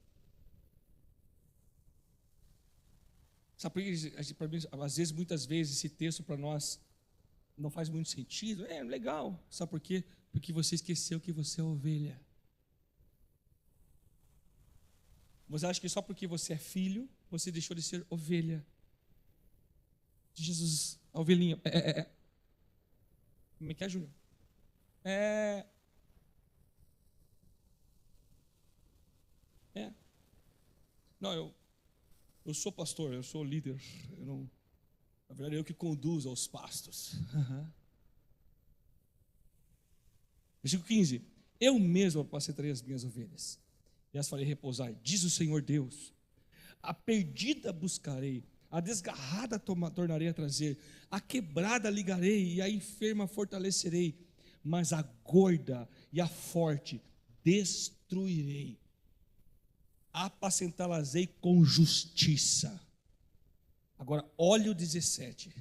Sabe por que, às vezes, muitas vezes, esse texto para nós não faz muito sentido? É legal. Sabe por quê? Porque você esqueceu que você é ovelha. Você acha que só porque você é filho, você deixou de ser ovelha de Jesus, a ovelhinha. Como é que é, Júnior? Não, eu sou pastor, eu sou líder. Na verdade, eu que conduzo aos pastos. Versículo 15. Eu mesmo apacentarei as minhas ovelhas, e as farei repousar, diz o Senhor Deus. A perdida buscarei, a desgarrada tornarei a trazer, a quebrada ligarei, e a enferma fortalecerei, mas a gorda e a forte destruirei. Apacentá-las-ei com justiça. Agora, olha o 17.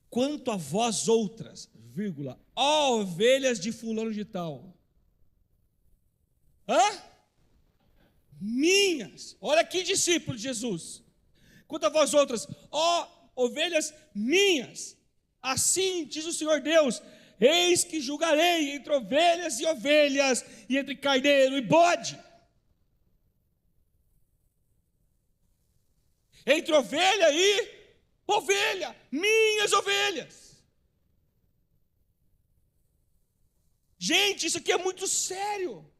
Quanto a vós outras, vírgula, ó ovelhas de fulano de tal. Minhas. Olha aqui, discípulo de Jesus. Quanto a vós outras, ó ovelhas minhas. Assim diz o Senhor Deus: eis que julgarei entre ovelhas e ovelhas, e entre carneiro e bode. Entre ovelha e ovelha, minhas ovelhas. Gente, isso aqui é muito sério.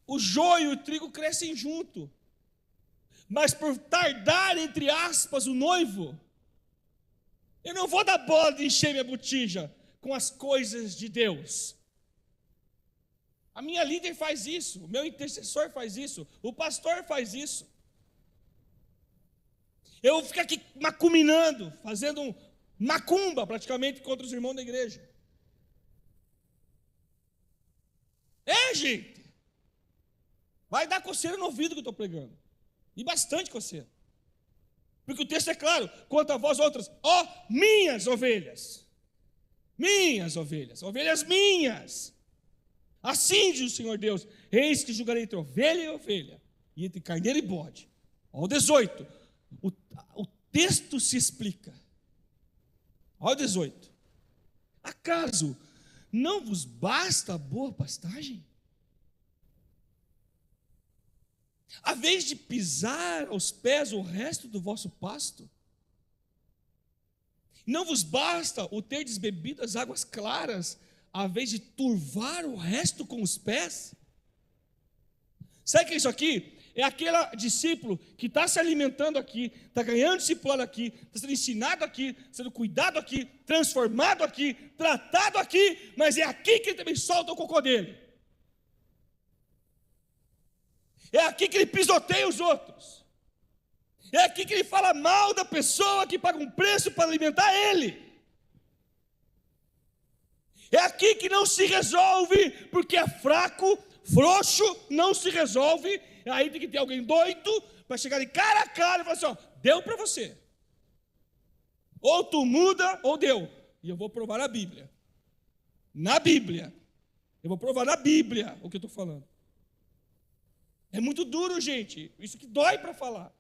O joio e o trigo crescem junto. Mas por tardar, entre aspas, o noivo, eu não vou dar bola de encher minha botija com as coisas de Deus. A minha líder faz isso, o meu intercessor faz isso, o pastor faz isso. Eu vou ficar aqui macuminando, fazendo macumba praticamente contra os irmãos da igreja. Gente, vai dar coceira no ouvido que eu estou pregando. E bastante coceira. Porque o texto é claro, quanto a vós outras, ó minhas ovelhas, ovelhas minhas. Assim diz o Senhor Deus, eis que julgarei entre ovelha e ovelha, e entre carneiro e bode. Ó o 18, o texto se explica. Ó o 18, acaso não vos basta a boa pastagem? A vez de pisar aos pés o resto do vosso pasto? Não vos basta o ter desbebido as águas claras, a vez de turvar o resto com os pés? Sabe o que é isso aqui? É aquele discípulo que está se alimentando aqui, está ganhando discipulado aqui, está sendo ensinado aqui, sendo cuidado aqui, transformado aqui, tratado aqui, mas é aqui que ele também solta o cocô dele. É aqui que ele pisoteia os outros. É aqui que ele fala mal da pessoa que paga um preço para alimentar ele. É aqui que não se resolve, porque é fraco, frouxo, não se resolve. Aí tem que ter alguém doido para chegar de cara a cara e falar assim: ó, deu para você. Ou tu muda, ou deu. E eu vou provar na Bíblia. Na Bíblia. Eu vou provar na Bíblia o que eu estou falando. É muito duro, gente. Isso que dói para falar.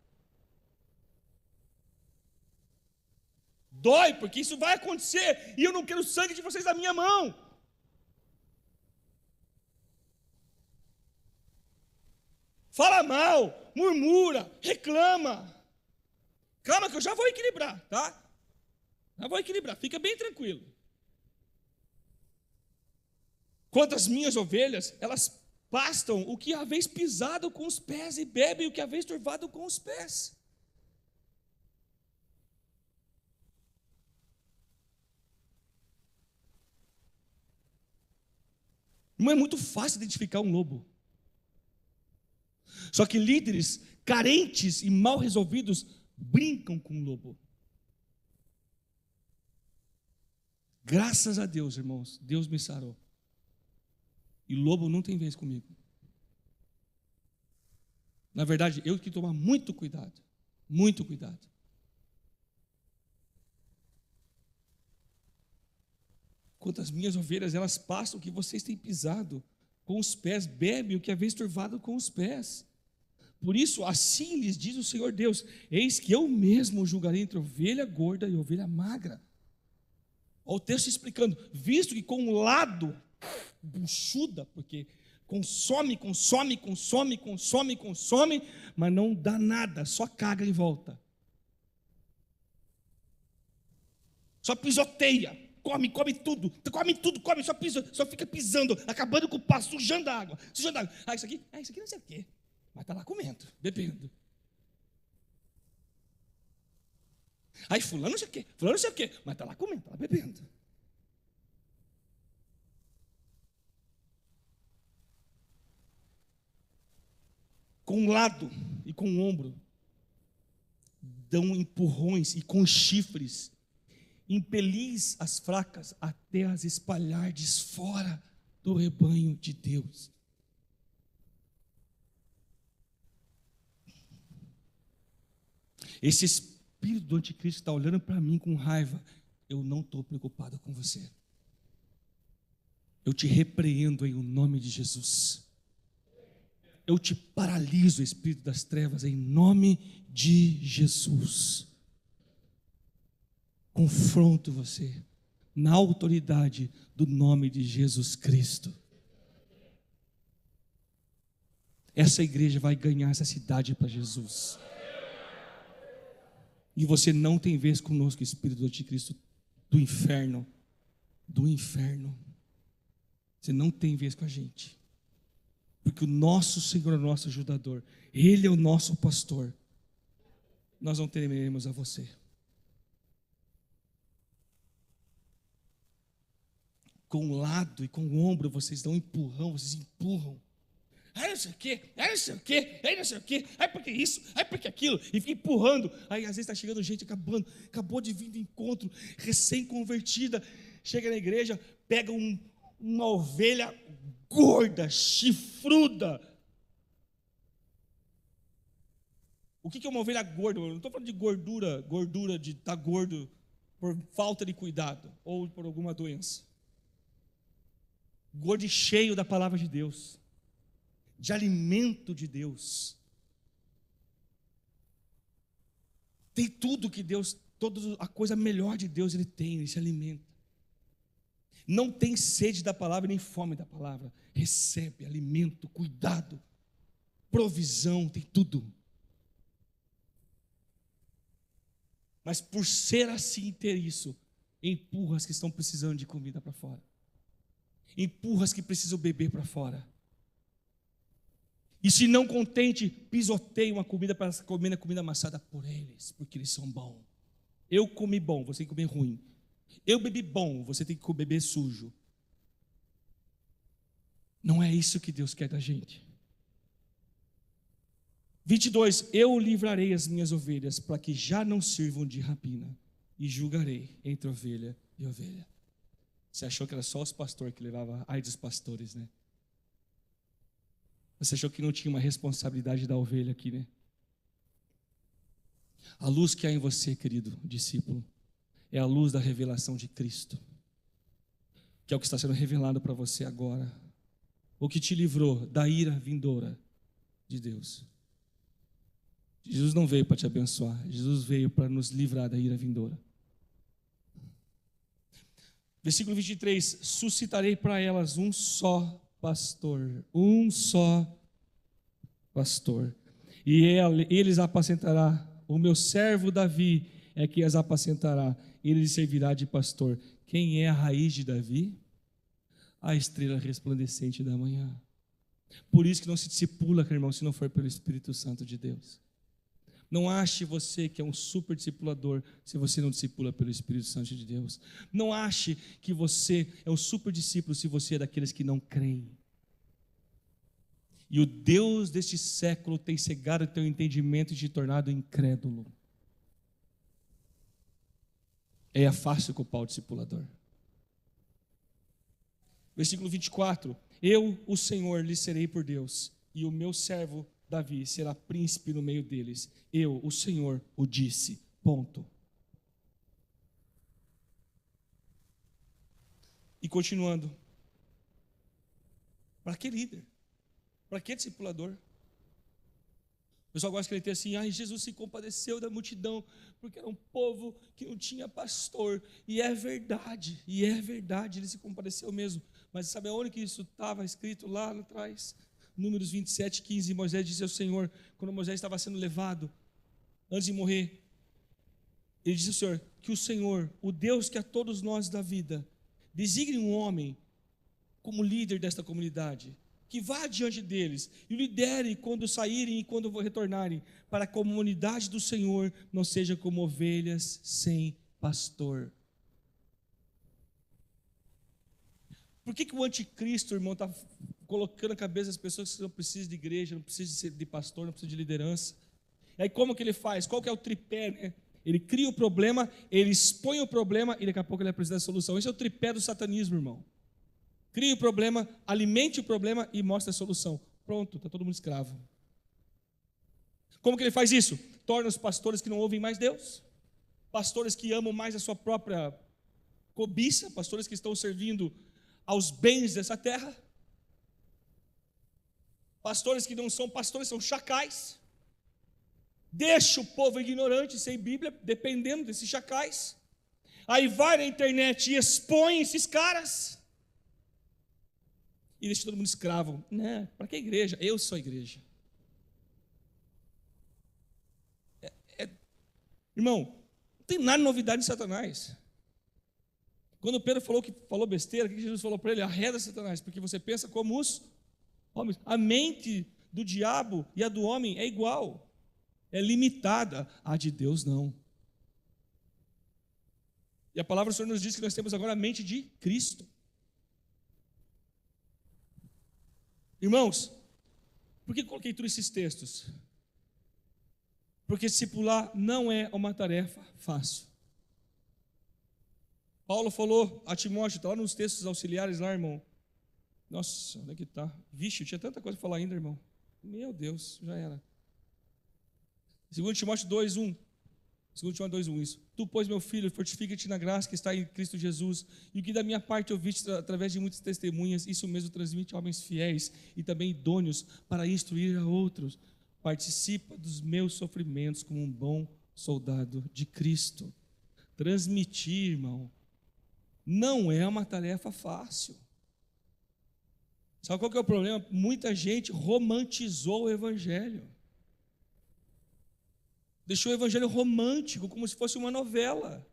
Dói, porque isso vai acontecer. E eu não quero o sangue de vocês na minha mão. Fala mal, murmura, reclama. Calma que eu já vou equilibrar, tá? Já vou equilibrar, fica bem tranquilo. Quanto às minhas ovelhas, elas pastam o que haveis pisado com os pés e bebem o que haveis turvado com os pés. Não é muito fácil identificar um lobo. Só que líderes carentes e mal resolvidos brincam com o lobo. Graças a Deus, irmãos, Deus me sarou. E lobo não tem vez comigo. Na verdade, eu tenho que tomar muito cuidado. Muito cuidado. Quanto às minhas ovelhas, elas passam o que vocês têm pisado com os pés, bebem o que haveis turvado com os pés. Por isso, assim lhes diz o Senhor Deus: eis que eu mesmo julgarei entre ovelha gorda e ovelha magra. Olha o texto explicando, visto que com um lado buchuda, porque consome, mas não dá nada, só caga em volta. Só pisoteia, come tudo, só fica pisando, acabando com o pasto, sujando a água. Ah, isso aqui não sei o quê, mas está lá comendo, bebendo. Aí fulano não sei o quê, mas está lá comendo, está lá bebendo. Com um lado e com um ombro, dão empurrões e com chifres, impelis as fracas até as espalhardes fora do rebanho de Deus. Esse espírito do anticristo está olhando para mim com raiva. Eu não estou preocupado com você. Eu te repreendo em o nome de Jesus. Eu te paraliso, espírito das trevas, em nome de Jesus. Confronto você na autoridade do nome de Jesus Cristo. Essa igreja vai ganhar essa cidade para Jesus. E você não tem vez conosco, espírito do anticristo do inferno. Do inferno. Você não tem vez com a gente. Porque o nosso Senhor é o nosso ajudador. Ele é o nosso pastor. Nós não temeremos a você. Com o lado e com o ombro, vocês dão um empurrão, vocês empurram. Ai, não sei o quê, ai, não sei o quê, ai, não sei o quê, ai, porque isso, ai, porque aquilo, e fica empurrando. Aí, às vezes, está chegando gente acabou de vir do encontro, recém-convertida, chega na igreja, pega uma ovelha gorda, chifruda. O que é uma ovelha gorda? Eu não estou falando de gordura de estar gordo por falta de cuidado ou por alguma doença. Gordo e cheio da palavra de Deus, de alimento de Deus. Tem tudo que Deus, toda a coisa melhor de Deus ele tem, ele se alimenta. Não tem sede da palavra nem fome da palavra. Recebe alimento, cuidado, provisão, tem tudo. Mas por ser assim, ter isso, empurra as que estão precisando de comida para fora. Empurra as que precisam beber para fora. E se não contente, pisoteia uma comida para comer a comida amassada por eles, porque eles são bons. Eu comi bom, você tem que comer ruim. Eu bebi bom, você tem que beber sujo. Não é isso que Deus quer da gente. 22, eu livrarei as minhas ovelhas, para que já não sirvam de rapina, e julgarei entre ovelha e ovelha. Você achou que era só os pastores que levavam, ai dos pastores, né? Você achou que não tinha uma responsabilidade da ovelha aqui, né? A luz que há em você, querido discípulo, é a luz da revelação de Cristo, que é o que está sendo revelado para você agora, o que te livrou da ira vindoura de Deus. Jesus não veio para te abençoar, Jesus veio para nos livrar da ira vindoura. Versículo 23, suscitarei para elas um só pastor, e eles apacentará, o meu servo Davi é que as apacentará, ele lhe servirá de pastor. Quem é a raiz de Davi? A estrela resplandecente da manhã. Por isso que não se discipula, irmão, se não for pelo Espírito Santo de Deus. Não ache você que é um super discipulador se você não discipula pelo Espírito Santo de Deus. Não ache que você é um super discípulo se você é daqueles que não creem. E o Deus deste século tem cegado o teu entendimento e te tornado incrédulo. É fácil culpar o discipulador. Versículo 24. Eu, o Senhor, lhe serei por Deus, e o meu servo Davi será príncipe no meio deles. Eu, o Senhor, o disse. Ponto. E continuando. Para que líder? Para que discipulador? O pessoal gosta de ter assim, Jesus se compadeceu da multidão, porque era um povo que não tinha pastor. E é verdade, ele se compadeceu mesmo. Mas sabe aonde que isso estava escrito lá atrás? Números 27, 15, Moisés disse ao Senhor, quando Moisés estava sendo levado, antes de morrer, ele disse ao Senhor, que o Senhor, o Deus que a todos nós dá vida, designe um homem como líder desta comunidade, que vá diante deles e lidere quando saírem e quando retornarem, para que a comunidade do Senhor não seja como ovelhas sem pastor. Por que o anticristo, irmão, está colocando na cabeça das pessoas que não precisam de igreja, não precisam de pastor, não precisam de liderança? E aí como que ele faz? Qual que é o tripé, né? Ele cria o problema, ele expõe o problema e daqui a pouco ele apresenta a solução. Esse é o tripé do satanismo, irmão. Crie o problema, alimente o problema e mostre a solução. Pronto, está todo mundo escravo. Como que ele faz isso? Torna os pastores que não ouvem mais Deus, pastores que amam mais a sua própria cobiça, pastores que estão servindo aos bens dessa terra, pastores que não são pastores, são chacais. Deixa o povo ignorante, sem Bíblia, dependendo desses chacais. Aí vai na internet e expõe esses caras. E deixa todo mundo escravo. Não, para que igreja? Eu sou a igreja. Irmão, não tem nada de novidade em Satanás. Quando Pedro falou besteira, o que Jesus falou para ele? Arreda Satanás, porque você pensa como os homens. A mente do diabo e a do homem é igual, é limitada. A de Deus não. E a palavra do Senhor nos diz que nós temos agora a mente de Cristo. Irmãos, por que coloquei todos esses textos? Porque discipular não é uma tarefa fácil. Paulo falou a Timóteo, está lá nos textos auxiliares lá, irmão. Nossa, onde é que está? Vixe, eu tinha tanta coisa para falar ainda, irmão. Meu Deus, já era. 2 Timóteo 2:1. 2 Timóteo 2:1, isso. Tu, pois, meu filho, fortifica-te na graça que está em Cristo Jesus, e o que da minha parte ouviste através de muitas testemunhas, isso mesmo transmite a homens fiéis e também idôneos para instruir a outros. Participa dos meus sofrimentos como um bom soldado de Cristo. Transmitir, irmão, não é uma tarefa fácil. Sabe qual que é o problema? Muita gente romantizou o Evangelho. Deixou o Evangelho romântico, como se fosse uma novela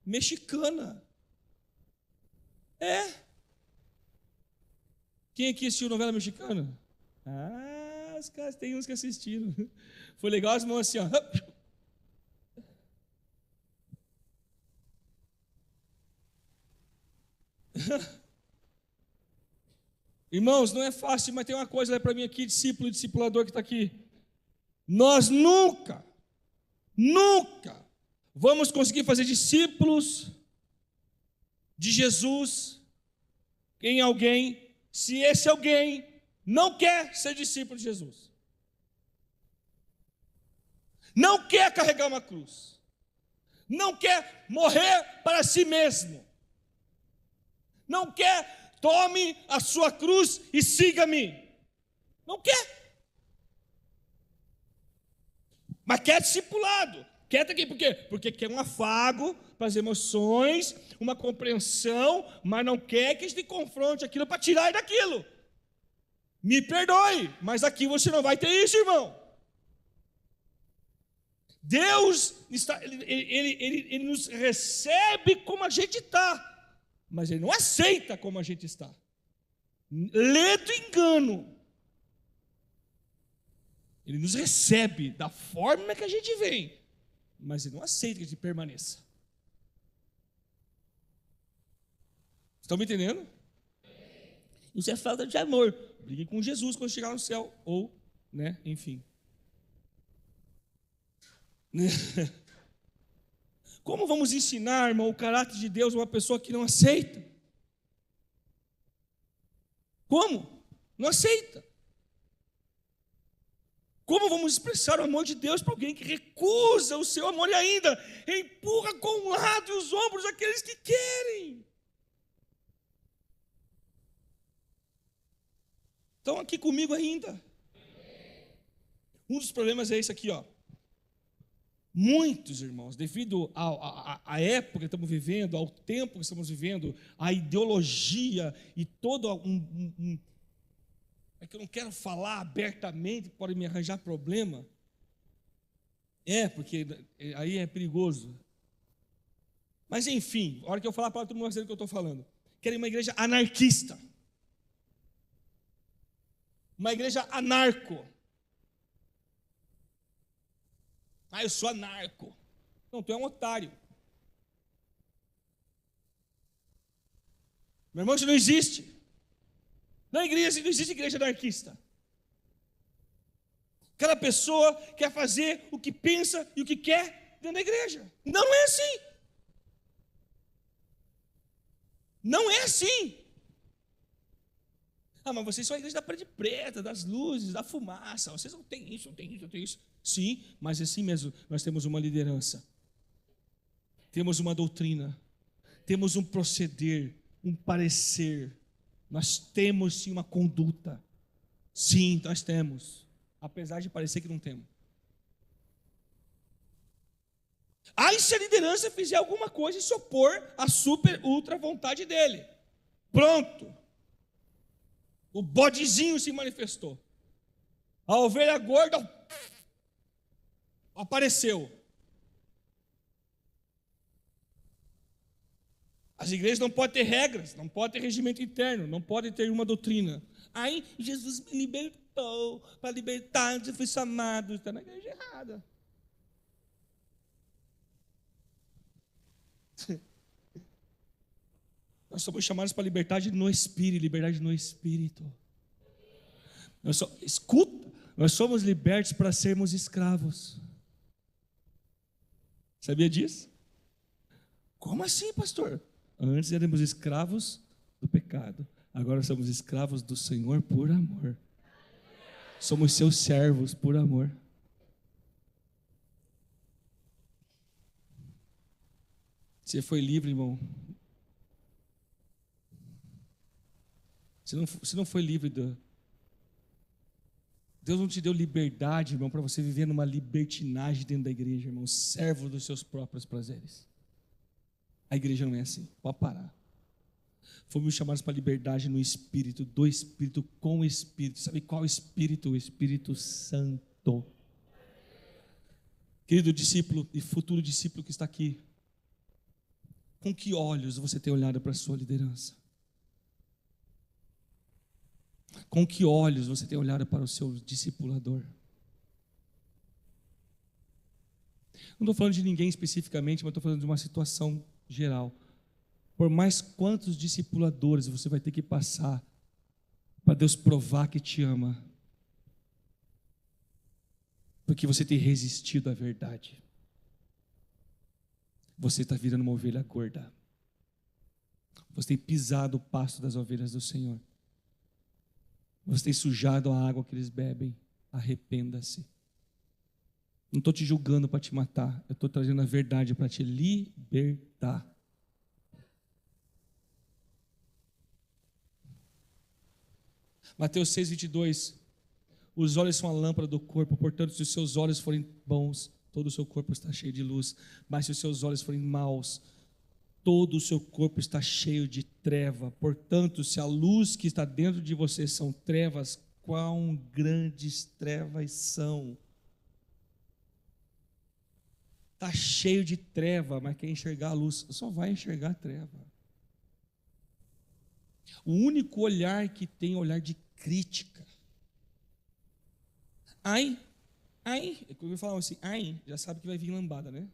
mexicana. É. Quem aqui assistiu novela mexicana? Ah, os caras, tem uns que assistiram. Foi legal as mãos assim, ó. Irmãos, não é fácil, mas tem uma coisa, olha para mim aqui, discípulo e discipulador que está aqui. Nós nunca vamos conseguir fazer discípulos de Jesus em alguém, se esse alguém não quer ser discípulo de Jesus. Não quer carregar uma cruz. Não quer morrer para si mesmo. Não quer, tome a sua cruz e siga-me. Não quer. Mas quer discipulado. Quer estar aqui, por quê? Porque quer um afago para as emoções, uma compreensão, mas não quer que a gente confronte aquilo para tirar daquilo. Me perdoe, mas aqui você não vai ter isso, irmão. Deus ele nos recebe como a gente está, mas Ele não aceita como a gente está. Ledo engano. Ele nos recebe da forma que a gente vem, mas Ele não aceita que a gente permaneça. Estão me entendendo? Isso é falta de amor. Brigue com Jesus quando chegar no céu, ou, né, enfim. Como vamos ensinar, irmão, o caráter de Deus a uma pessoa que não aceita? Como? Não aceita. Como vamos expressar o amor de Deus para alguém que recusa o seu amor e ainda empurra com o lado e os ombros aqueles que querem? Estão aqui comigo ainda? Um dos problemas é esse aqui, ó. Muitos, irmãos, devido à época que estamos vivendo, ao tempo que estamos vivendo, à ideologia e todo é que eu não quero falar abertamente, pode me arranjar problema. Porque aí é perigoso. Mas enfim, a hora que eu falar para todo mundo vai saber o que eu estou falando. Querem uma igreja anarquista. Uma igreja anarco. Eu sou anarco. Não, tu é um otário. Meu irmão, isso não existe. Não existe igreja anarquista. Cada pessoa quer fazer o que pensa e o que quer dentro da igreja. Não é assim. Não é assim. Mas vocês são a igreja da parede preta, das luzes, da fumaça. Vocês não têm isso, não têm isso, não têm isso. Sim, mas assim mesmo, nós temos uma liderança. Temos uma doutrina. Temos um proceder, um parecer. Nós temos sim uma conduta. Sim, nós temos. Apesar de parecer que não temos. Aí se a liderança fizer alguma coisa e se opor à super, ultra vontade dele. Pronto. O bodezinho se manifestou. A ovelha gorda apareceu. As igrejas não podem ter regras, não podem ter regimento interno, não podem ter uma doutrina. Aí Jesus me libertou, para libertar eu fui chamado. Está na igreja errada. Nós somos chamados para liberdade no Espírito, liberdade no Espírito. Escuta, nós somos libertos para sermos escravos. Sabia disso? Como assim, pastor? Antes éramos escravos do pecado, agora somos escravos do Senhor por amor. Somos seus servos por amor. Você foi livre, irmão. Você não foi livre Deus não te deu liberdade, irmão, para você viver numa libertinagem dentro da igreja, irmão, servo dos seus próprios prazeres. A igreja não é assim, pode parar. Fomos chamados para liberdade no Espírito, do Espírito, com o Espírito. Sabe qual Espírito? O Espírito Santo. Querido discípulo e futuro discípulo que está aqui, com que olhos você tem olhado para a sua liderança? Com que olhos você tem olhado para o seu discipulador? Não estou falando de ninguém especificamente, mas estou falando de uma situação geral. Por mais quantos discipuladores você vai ter que passar para Deus provar que te ama, porque você tem resistido à verdade. Você está virando uma ovelha gorda. Você tem pisado o pasto das ovelhas do Senhor. Você tem sujado a água que eles bebem. Arrependa-se. Não estou te julgando para te matar. Eu estou trazendo a verdade para te libertar. Mateus 6:22. Os olhos são a lâmpada do corpo. Portanto, se os seus olhos forem bons, todo o seu corpo está cheio de luz. Mas se os seus olhos forem maus, todo o seu corpo está cheio de treva. Portanto, se a luz que está dentro de você são trevas, quão grandes trevas são. Está cheio de treva, mas quer enxergar a luz, só vai enxergar a treva. O único olhar que tem é olhar de crítica. Eu vou falar assim, já sabe que vai vir lambada, né?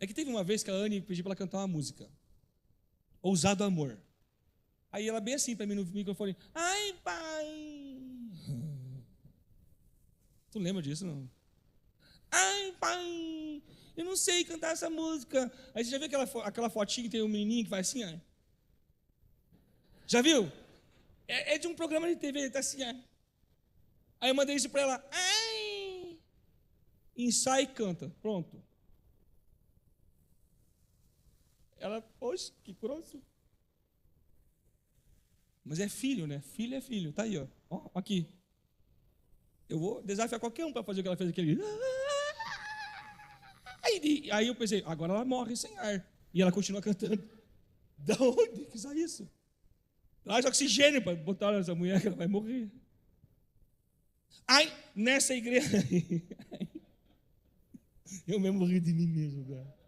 É que teve uma vez que a Anne pediu para ela cantar uma música, Ousado Amor. Aí ela bem assim para mim no microfone, ai pai. Tu lembra disso, não? Ai pai, eu não sei cantar essa música. Aí você já viu aquela fotinha que tem um menininho que faz assim, ó? Já viu? É de um programa de TV, ele tá assim, ó. Aí eu mandei isso para ela, ai. Ensaia e canta, pronto. Ela, poxa, que grosso. Mas é filho, né? Filho é filho. Tá aí, ó. Ó, aqui. Eu vou desafiar qualquer um para fazer o que ela fez aquele. Aí eu pensei, agora ela morre sem ar. E ela continua cantando. Da onde que sai isso? Traz oxigênio para botar nessa mulher que ela vai morrer. Aí, nessa igreja. Eu mesmo morri de mim mesmo, cara.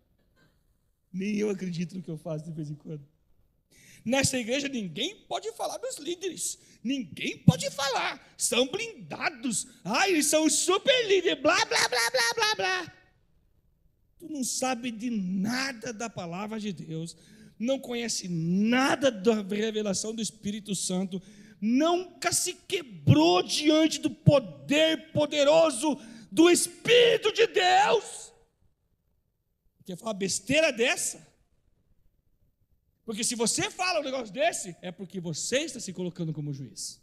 Nem eu acredito no que eu faço de vez em quando. Nessa igreja ninguém pode falar dos líderes. Ninguém pode falar. São blindados. Eles são super líderes. Blá, blá, blá, blá, blá, blá. Tu não sabe de nada da palavra de Deus. Não conhece nada da revelação do Espírito Santo. Nunca se quebrou diante do poder poderoso do Espírito de Deus. Quer falar besteira dessa? Porque se você fala um negócio desse, é porque você está se colocando como juiz.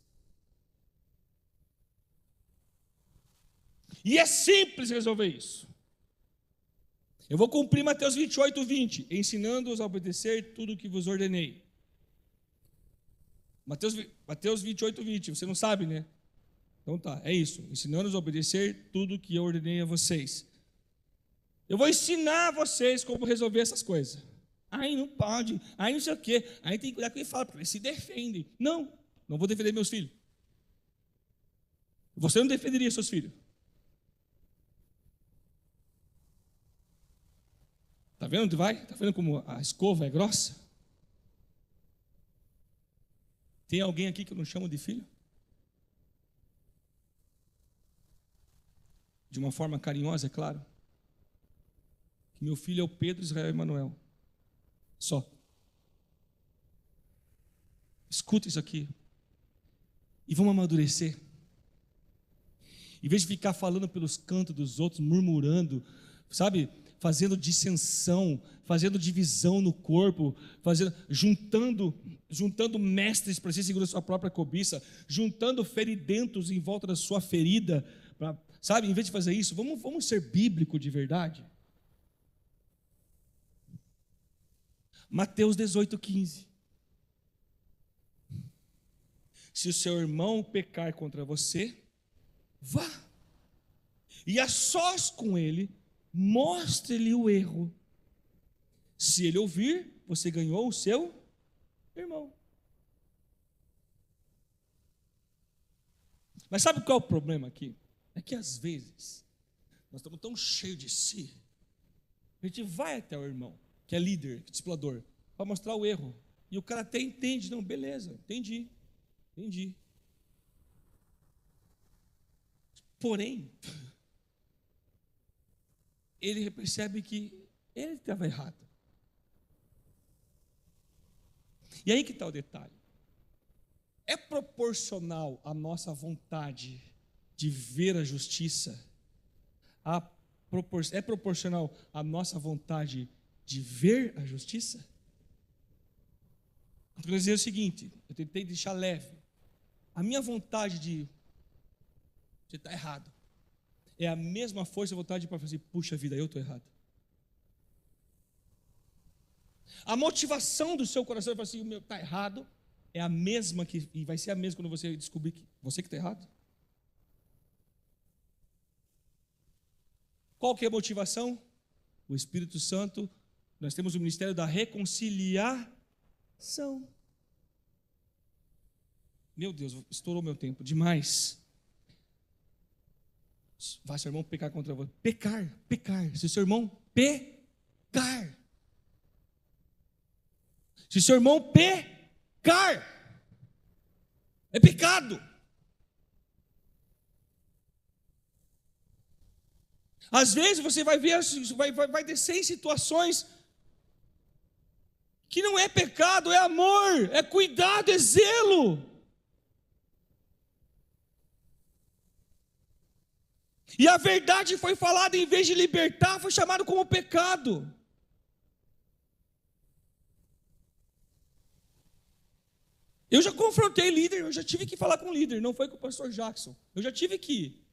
E é simples resolver isso. Eu vou cumprir Mateus 28:20, ensinando-os a obedecer tudo o que vos ordenei. Mateus 28:20, você não sabe, né? Então tá, é isso, ensinando-os a obedecer tudo o que eu ordenei a vocês. Eu vou ensinar vocês como resolver essas coisas. Aí não pode, aí não sei o quê, aí tem que cuidar com ele fala, porque eles se defendem. Não vou defender meus filhos. Você não defenderia seus filhos. Está vendo onde vai? Está vendo como a escova é grossa? Tem alguém aqui que eu não chamo de filho? De uma forma carinhosa, é claro. Meu filho é o Pedro Israel Emanuel. Só. Escuta isso aqui. E vamos amadurecer. Em vez de ficar falando pelos cantos dos outros, murmurando, sabe? Fazendo dissensão, fazendo divisão no corpo, juntando mestres para ser segundo a sua própria cobiça, juntando feridentos em volta da sua ferida, sabe? Em vez de fazer isso, vamos ser bíblico de verdade. Mateus 18:15. Se o seu irmão pecar contra você, vá, e a sós com ele, mostre-lhe o erro. Se ele ouvir, você ganhou o seu irmão. Mas sabe qual é o problema aqui? É que às vezes, nós estamos tão cheios de si, a gente vai até o irmão, que é líder, discipulador, para mostrar o erro. E o cara até entende, não, beleza, entendi. Porém, ele percebe que ele estava errado. E aí que está o detalhe. É proporcional à nossa vontade de ver a justiça? É proporcional à nossa vontade de ver a justiça? Eu quero dizer o seguinte, eu tentei deixar leve. A minha vontade de você está errado é a mesma força e vontade para fazer, puxa vida, eu estou errado. A motivação do seu coração para falar assim, está errado, é a mesma e vai ser a mesma quando você descobrir que você que está errado. Qual que é a motivação? O Espírito Santo, nós temos o ministério da reconciliação. Meu Deus, estourou meu tempo, demais. Vai seu irmão pecar contra você. Pecar. Se seu irmão pecar. Se seu irmão pecar, é pecado. Às vezes você vai ver, vai descer em situações que não é pecado, é amor, é cuidado, é zelo. E a verdade foi falada, em vez de libertar, foi chamado como pecado. Eu já confrontei líder, eu já tive que falar com o líder, não foi com o pastor Jackson. Eu já tive que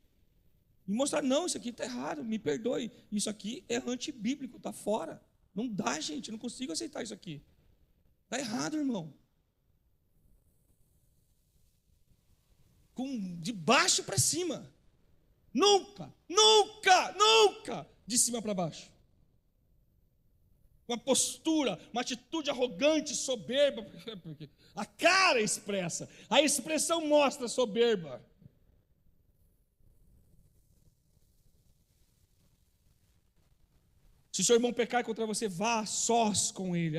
me mostrar, não, isso aqui está errado, me perdoe. Isso aqui é antibíblico, está fora. Não dá, gente, eu não consigo aceitar isso aqui. Está errado, irmão. De baixo para cima. Nunca, de cima para baixo. Uma postura, uma atitude arrogante, soberba. A cara expressa, a expressão mostra soberba. Se o seu irmão pecar contra você, vá a sós com ele,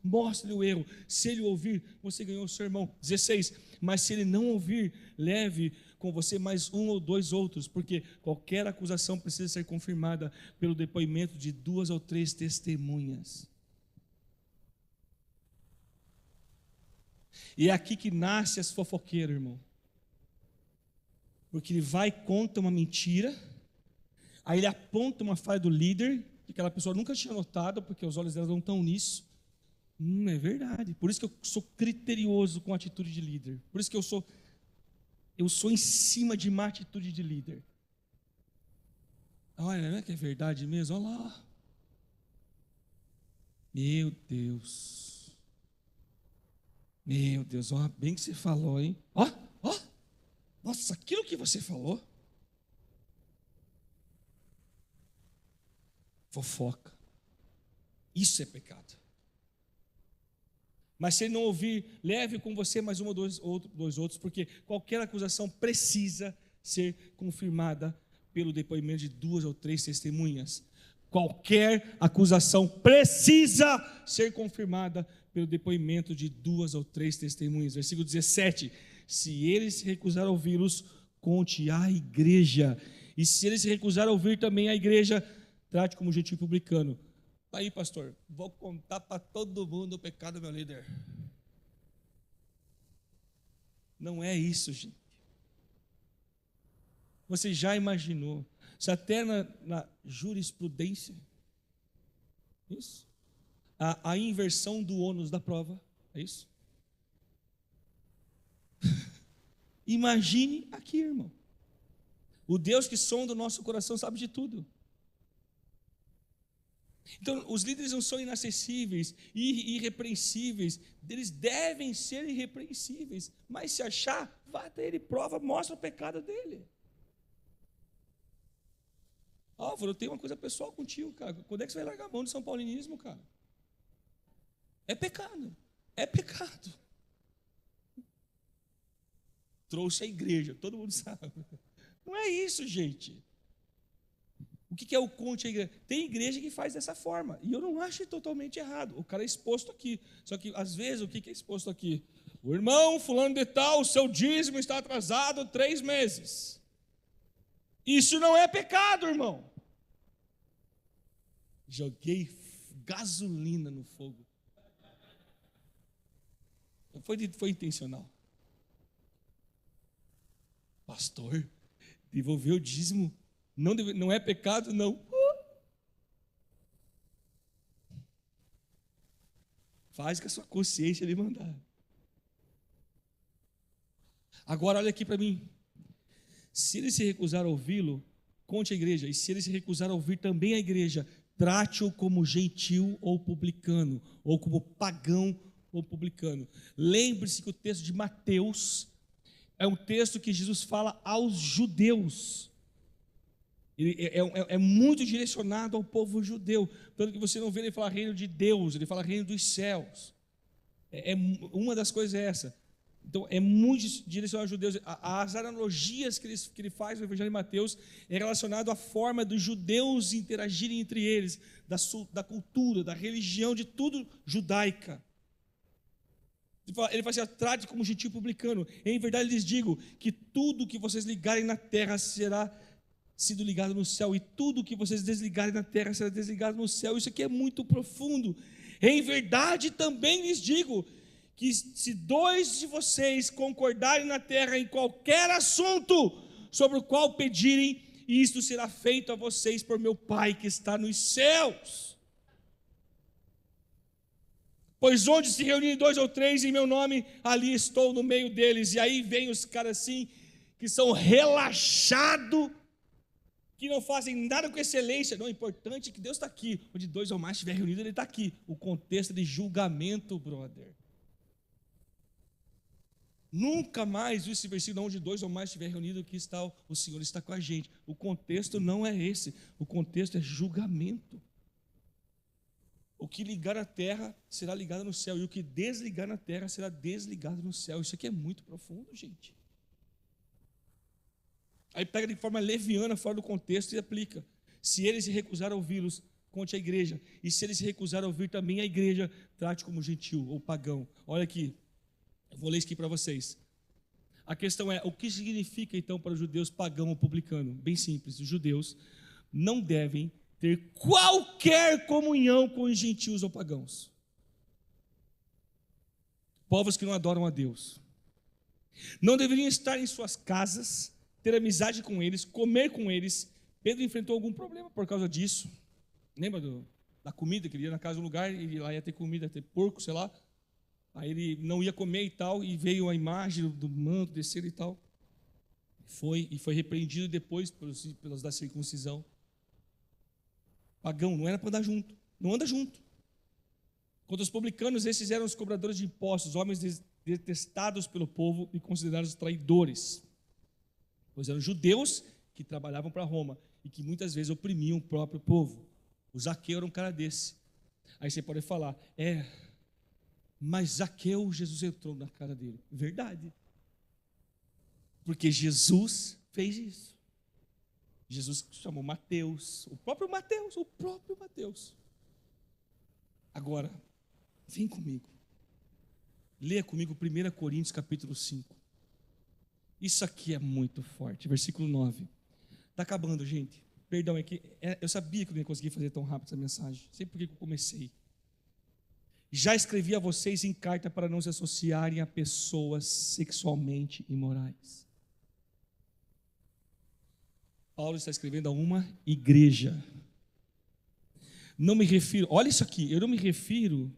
mostre-lhe o erro. Se ele ouvir, você ganhou o seu irmão. 16, mas se ele não ouvir, leve com você mais um ou dois outros, porque qualquer acusação precisa ser confirmada pelo depoimento de 2 ou 3 testemunhas. E é aqui que nasce as fofoqueiras, irmão. Porque ele vai e conta uma mentira, aí ele aponta uma falha do líder, que aquela pessoa nunca tinha notado, porque os olhos dela não estão nisso. É verdade. Por isso que eu sou criterioso com a atitude de líder. Por isso que eu sou em cima de má atitude de líder. Olha, não é que é verdade mesmo? Olha lá. Meu Deus, ó, bem que você falou, hein? Ó, nossa, aquilo que você falou. Fofoca. Isso é pecado. Mas se ele não ouvir, leve com você mais um ou dois outros, porque qualquer acusação precisa ser confirmada pelo depoimento de 2 ou 3 testemunhas. Qualquer acusação precisa ser confirmada pelo depoimento de 2 ou 3 testemunhas. Versículo 17: se ele se recusar a ouvi-los, conte à igreja. E se ele se recusar a ouvir também a igreja, trate como gentil publicano. Aí, pastor, vou contar para todo mundo o pecado do meu líder. Não é isso, gente. Você já imaginou se até na jurisprudência, isso, a inversão do ônus da prova, é isso? Imagine aqui, irmão. O Deus que sonda o nosso coração sabe de tudo. Então, os líderes não são inacessíveis e irrepreensíveis, eles devem ser irrepreensíveis, mas se achar, vá até ele, prova, mostra o pecado dele. Álvaro, eu tenho uma coisa pessoal contigo, cara. Quando é que você vai largar a mão do São Paulinismo, cara? É pecado. É pecado. Trouxe a igreja, todo mundo sabe. Não é isso, gente. O que é o conte à igreja? Tem igreja que faz dessa forma, e eu não acho totalmente errado. O cara é exposto aqui. Só que, às vezes, o que é exposto aqui? O irmão fulano de tal, o seu dízimo está atrasado 3 meses. Isso não é pecado, irmão. Joguei gasolina no fogo. Foi intencional. Pastor, devolver o dízimo não é pecado, não. Faz que a sua consciência lhe mandar. Agora olha aqui para mim. Se ele se recusar a ouvi-lo, conte à igreja. E se ele se recusar a ouvir também a igreja, trate-o como gentil ou publicano, ou como pagão ou publicano. Lembre-se que o texto de Mateus é um texto que Jesus fala aos judeus. Ele é muito direcionado ao povo judeu. Tanto que você não vê ele falar reino de Deus, ele fala reino dos céus. Uma das coisas é essa. Então, é muito direcionado aos judeus. As analogias que ele faz no Evangelho de Mateus é relacionado à forma dos judeus interagirem entre eles, da cultura, da religião, de tudo judaica. Ele fala assim: trate como gentil publicano. Em verdade lhes digo que tudo que vocês ligarem na terra será sido ligado no céu, e tudo que vocês desligarem na terra será desligado no céu. Isso aqui é muito profundo. Em verdade também lhes digo que se 2 de vocês concordarem na terra em qualquer assunto sobre o qual pedirem, isto será feito a vocês por meu Pai que está nos céus. Pois onde se reunirem 2 ou 3 em meu nome, ali estou no meio deles. E aí vem os caras assim, que são relaxados, que não fazem nada com excelência. Não, é importante que Deus está aqui. Onde 2 ou mais estiver reunido, Ele está aqui. O contexto é de julgamento, brother. Nunca mais esse versículo, onde 2 ou mais estiver reunido, aqui está o Senhor está com a gente. O contexto não é esse. O contexto é julgamento. O que ligar na terra será ligado no céu, e o que desligar na terra será desligado no céu. Isso aqui é muito profundo, gente. Aí pega de forma leviana, fora do contexto, e aplica. Se ele se recusar a ouvi-los, conte à igreja. E se ele se recusar a ouvir também a igreja, trate como gentil ou pagão. Olha aqui, eu vou ler isso aqui para vocês. A questão é, o que significa então para os judeus pagão ou publicano? Bem simples, os judeus não devem ter qualquer comunhão com os gentios ou pagãos. Povos que não adoram a Deus. Não deveriam estar em suas casas, ter amizade com eles, comer com eles. Pedro enfrentou algum problema por causa disso. Lembra da comida, que ele ia na casa de um lugar, e lá ia ter comida, ia ter porco, sei lá. Aí ele não ia comer e tal, e veio a imagem do manto descer e tal. Foi repreendido depois pelos da circuncisão. Pagão, não era para andar junto, não anda junto. Quanto aos publicanos, esses eram os cobradores de impostos, homens detestados pelo povo e considerados traidores, pois eram judeus que trabalhavam para Roma e que muitas vezes oprimiam o próprio povo. O Zaqueu era um cara desse. Aí você pode falar, mas Zaqueu, Jesus entrou na cara dele. Verdade. Porque Jesus fez isso. Jesus chamou Mateus, o próprio Mateus. Agora, vem comigo. Leia comigo 1 Coríntios capítulo 5. Isso aqui é muito forte, versículo 9. Está acabando, gente. Perdão, eu sabia que eu não ia conseguir fazer tão rápido essa mensagem. Sei por que eu comecei. Já escrevi a vocês em carta para não se associarem a pessoas sexualmente imorais. Paulo está escrevendo a uma igreja. Não me refiro, olha isso aqui, eu não me refiro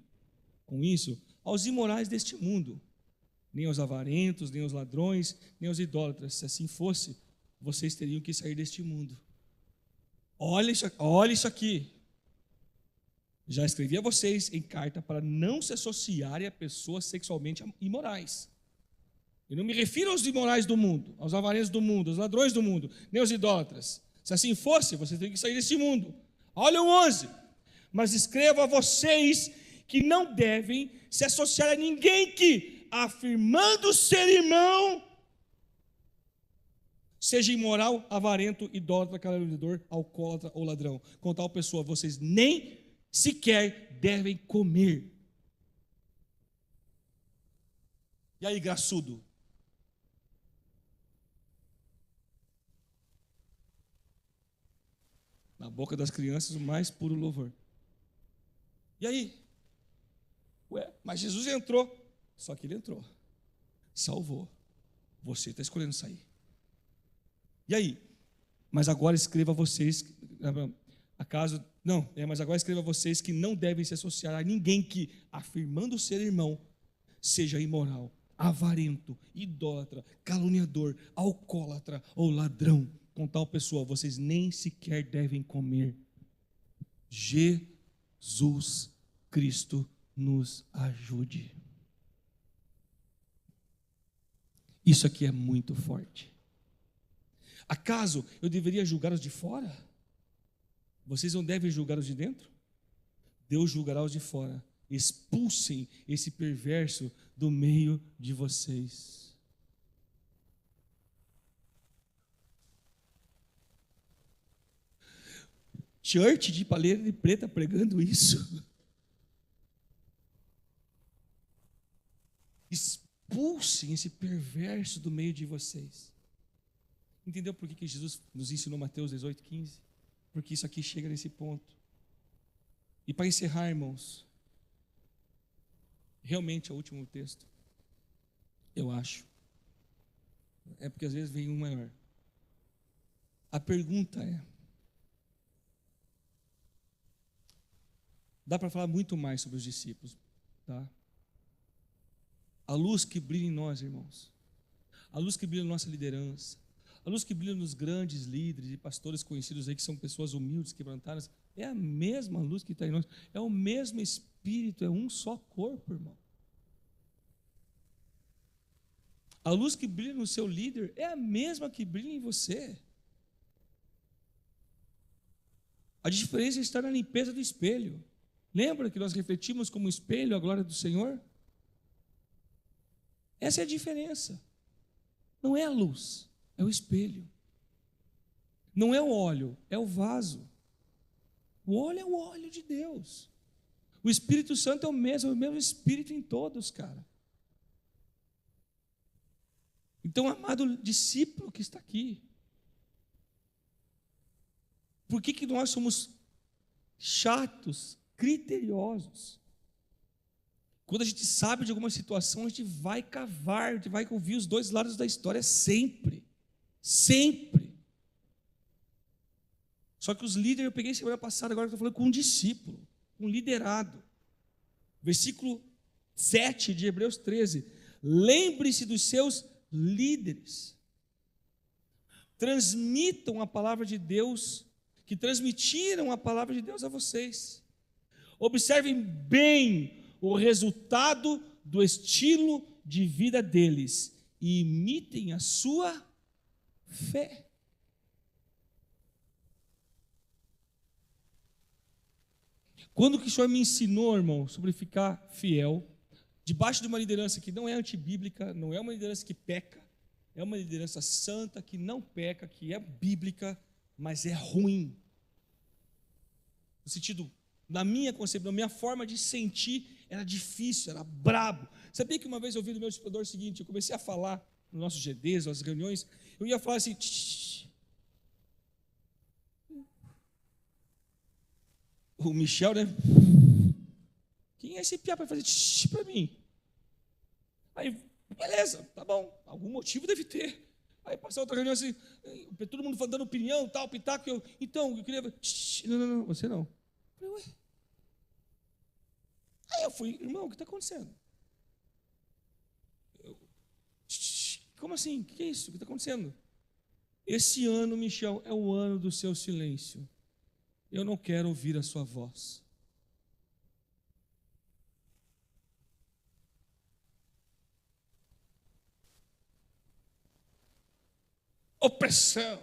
com isso aos imorais deste mundo, nem aos avarentos, nem aos ladrões, nem aos idólatras. Se assim fosse, vocês teriam que sair deste mundo. Olha isso aqui. Já escrevi a vocês em carta para não se associarem a pessoas sexualmente imorais. Eu não me refiro aos imorais do mundo, aos avarentos do mundo, aos ladrões do mundo, nem aos idólatras. Se assim fosse, vocês teriam que sair deste mundo. Olha o 11. Mas escrevo a vocês que não devem se associar a ninguém que, afirmando ser irmão, seja imoral, avarento, idólatra, caluniador, alcoólatra ou ladrão. Com tal pessoa, vocês nem sequer devem comer. E aí, graçudo? Na boca das crianças, o mais puro louvor. E aí? Ué, mas Jesus entrou. Só que ele entrou. Salvou. Você está escolhendo sair. E aí? Mas agora escreva a vocês, mas agora escreva a vocês que não devem se associar a ninguém que, afirmando ser irmão, seja imoral, avarento, idólatra, caluniador, alcoólatra ou ladrão. Com tal pessoa, vocês nem sequer devem comer. Jesus Cristo nos ajude. Isso aqui é muito forte. Acaso eu deveria julgar os de fora? Vocês não devem julgar os de dentro? Deus julgará os de fora. Expulsem esse perverso do meio de vocês. Church de Palheira de Preta pregando isso. Expulsem esse perverso do meio de vocês. Entendeu por que Jesus nos ensinou Mateus 18:15? Porque isso aqui chega nesse ponto. E para encerrar, irmãos, realmente é o último texto, eu acho. É porque às vezes vem um maior. A pergunta é: dá para falar muito mais sobre os discípulos, tá? A luz que brilha em nós, irmãos, a luz que brilha na nossa liderança, a luz que brilha nos grandes líderes e pastores conhecidos aí, que são pessoas humildes, quebrantadas, é a mesma luz que está em nós, é o mesmo Espírito, é um só corpo, irmão. A luz que brilha no seu líder é a mesma que brilha em você. A diferença está na limpeza do espelho. Lembra que nós refletimos como espelho a glória do Senhor? Essa é a diferença. Não é a luz, é o espelho. Não é o óleo, é o vaso. O óleo é o óleo de Deus. O Espírito Santo é o mesmo Espírito em todos, cara. Então, amado discípulo que está aqui, por que nós somos chatos, criteriosos? Quando a gente sabe de alguma situação, a gente vai cavar, a gente vai ouvir os dois lados da história sempre. Sempre. Só que os líderes, eu peguei semana passada, agora estou falando com um discípulo, um liderado. Versículo 7 de Hebreus 13. Lembre-se dos seus líderes. Transmitam a palavra de Deus, que transmitiram a palavra de Deus a vocês. Observem bem o resultado do estilo de vida deles e imitem a sua fé. Quando que o Senhor me ensinou, irmão, sobre ficar fiel, debaixo de uma liderança que não é antibíblica, não é uma liderança que peca, é uma liderança santa, que não peca, que é bíblica, mas é ruim. No sentido, na minha concepção, na minha forma de sentir, era difícil, era brabo. Sabia que uma vez eu ouvi do meu discipulador o seguinte, eu comecei a falar nos nossos GDs, nas reuniões, eu ia falar assim, o Michel, né? Quem é esse piá para fazer para mim? Aí, beleza, tá bom, algum motivo deve ter. Aí passou outra reunião assim, todo mundo dando opinião, tal, pitaco, então, eu queria... Não, você não. Eu falei, ué? Aí eu fui, irmão, o que está acontecendo? Como assim? O que é isso? O que está acontecendo? Esse ano, Michel, é o ano do seu silêncio. Eu não quero ouvir a sua voz. Opressão.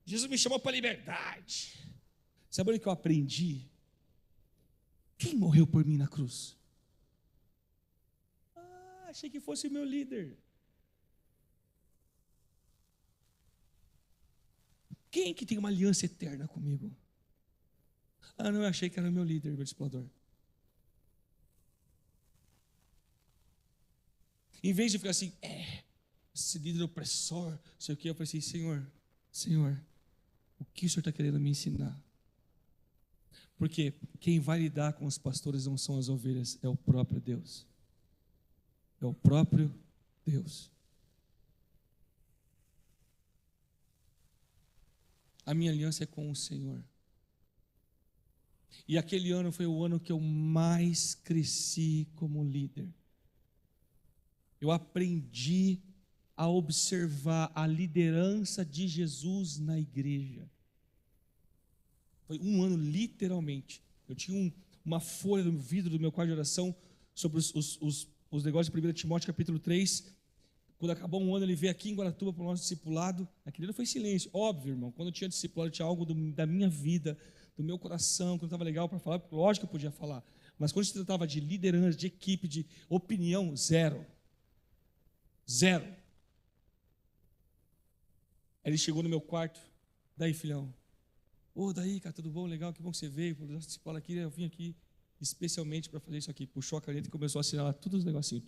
Jesus me chamou para a liberdade. Sabe o que eu aprendi? Quem morreu por mim na cruz? Achei que fosse o meu líder. Quem que tem uma aliança eterna comigo? Não, eu achei que era o meu líder, meu discipulador. Em vez de ficar assim, esse líder opressor, não sei o que, eu falei assim, Senhor, o que o Senhor está querendo me ensinar? Porque quem vai lidar com os pastores não são as ovelhas, é o próprio Deus. É o próprio Deus. A minha aliança é com o Senhor. E aquele ano foi o ano que eu mais cresci como líder. Eu aprendi a observar a liderança de Jesus na igreja. Foi um ano, literalmente. Eu tinha uma folha no vidro do meu quarto de oração sobre os negócios de 1 Timóteo capítulo 3. Quando acabou um ano, ele veio aqui em Guaratuba para o nosso discipulado. Aquele ano foi silêncio. Óbvio, irmão, quando eu tinha discipulado, eu tinha algo da minha vida, do meu coração, quando estava legal para falar, lógico que eu podia falar. Mas quando se tratava de liderança, de equipe, de opinião, zero. Aí ele chegou no meu quarto. Daí, filhão. Daí, cara, tudo bom? Legal, que bom que você veio. Nosso discipulado aqui, eu vim aqui especialmente para fazer isso aqui. Puxou a caneta e começou a assinalar todos os negocinhos.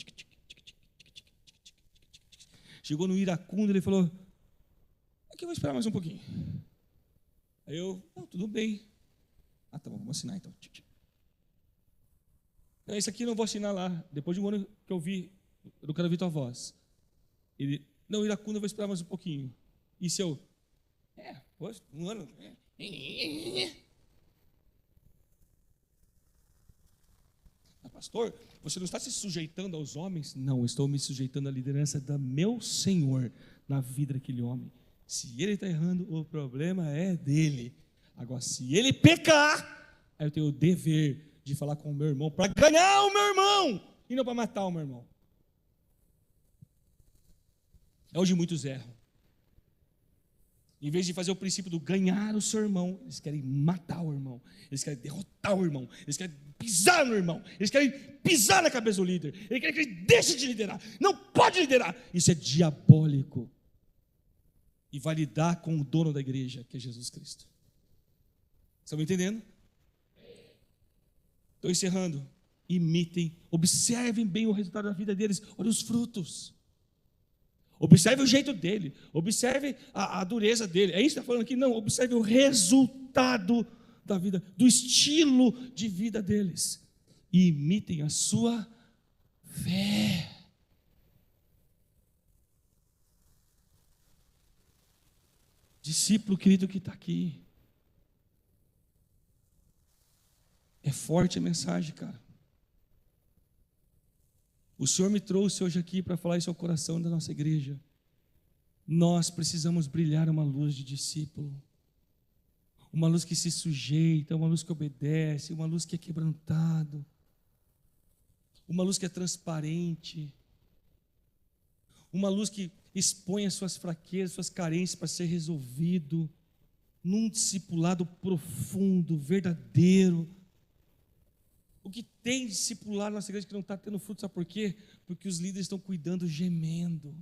Chegou no iracundo, ele falou, aqui eu vou esperar mais um pouquinho. Aí eu, tudo bem. Tá bom, vamos assinar então. Não, esse aqui eu não vou assinar lá. Depois de um ano que eu não quero ouvir tua voz. Ele, não, iracundo eu vou esperar mais um pouquinho. E se eu, um ano... Pastor, você não está se sujeitando aos homens? Não, estou me sujeitando à liderança do meu Senhor na vida daquele homem. Se ele está errando, o problema é dele. Agora, se ele pecar, aí eu tenho o dever de falar com o meu irmão para ganhar o meu irmão e não para matar o meu irmão. É onde muitos erram. Em vez de fazer o princípio do ganhar o seu irmão, eles querem matar o irmão, eles querem derrotar o irmão, eles querem pisar no irmão, eles querem pisar na cabeça do líder, eles querem que ele deixe de liderar, não pode liderar. Isso é diabólico. E vai lidar com o dono da igreja, que é Jesus Cristo. Estão me entendendo? Estou encerrando. Imitem, observem bem o resultado da vida deles, olhem os frutos. Observe o jeito dele, observe a dureza dele. É isso que está falando aqui? Não, observe o resultado da vida, do estilo de vida deles. E imitem a sua fé. Discípulo querido que está aqui. É forte a mensagem, cara. O Senhor me trouxe hoje aqui para falar isso ao coração da nossa igreja. Nós precisamos brilhar uma luz de discípulo. Uma luz que se sujeita, uma luz que obedece, uma luz que é quebrantado. Uma luz que é transparente. Uma luz que expõe as suas fraquezas, suas carências para ser resolvido. Num discipulado profundo, verdadeiro. O que tem discipulado na nossa igreja que não está tendo fruto, sabe por quê? Porque os líderes estão cuidando gemendo.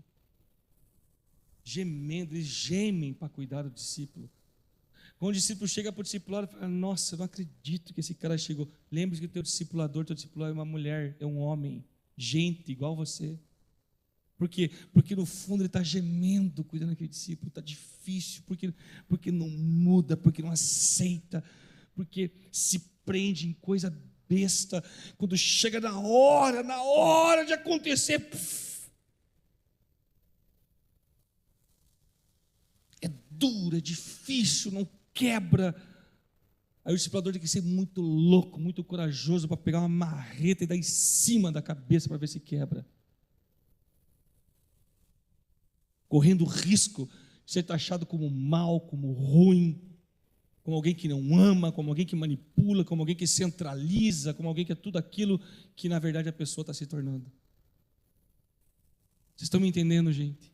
Gemendo, eles gemem para cuidar do discípulo. Quando o discípulo chega para o discipulado, fala, nossa, eu não acredito que esse cara chegou. Lembre-se que o teu discipulador é uma mulher, é um homem. gente igual você. Por quê? Porque no fundo ele está gemendo, cuidando daquele discípulo, está difícil, porque não muda, porque não aceita, porque se prende em coisa besta, quando chega na hora de acontecer, é duro, é difícil, não quebra. Aí o discipulador tem que ser muito louco, muito corajoso para pegar uma marreta e dar em cima da cabeça para ver se quebra. Correndo risco de ser taxado como mal, como ruim, como alguém que não ama, como alguém que manipula, como alguém que centraliza, como alguém que é tudo aquilo que na verdade a pessoa está se tornando. Vocês estão me entendendo, gente?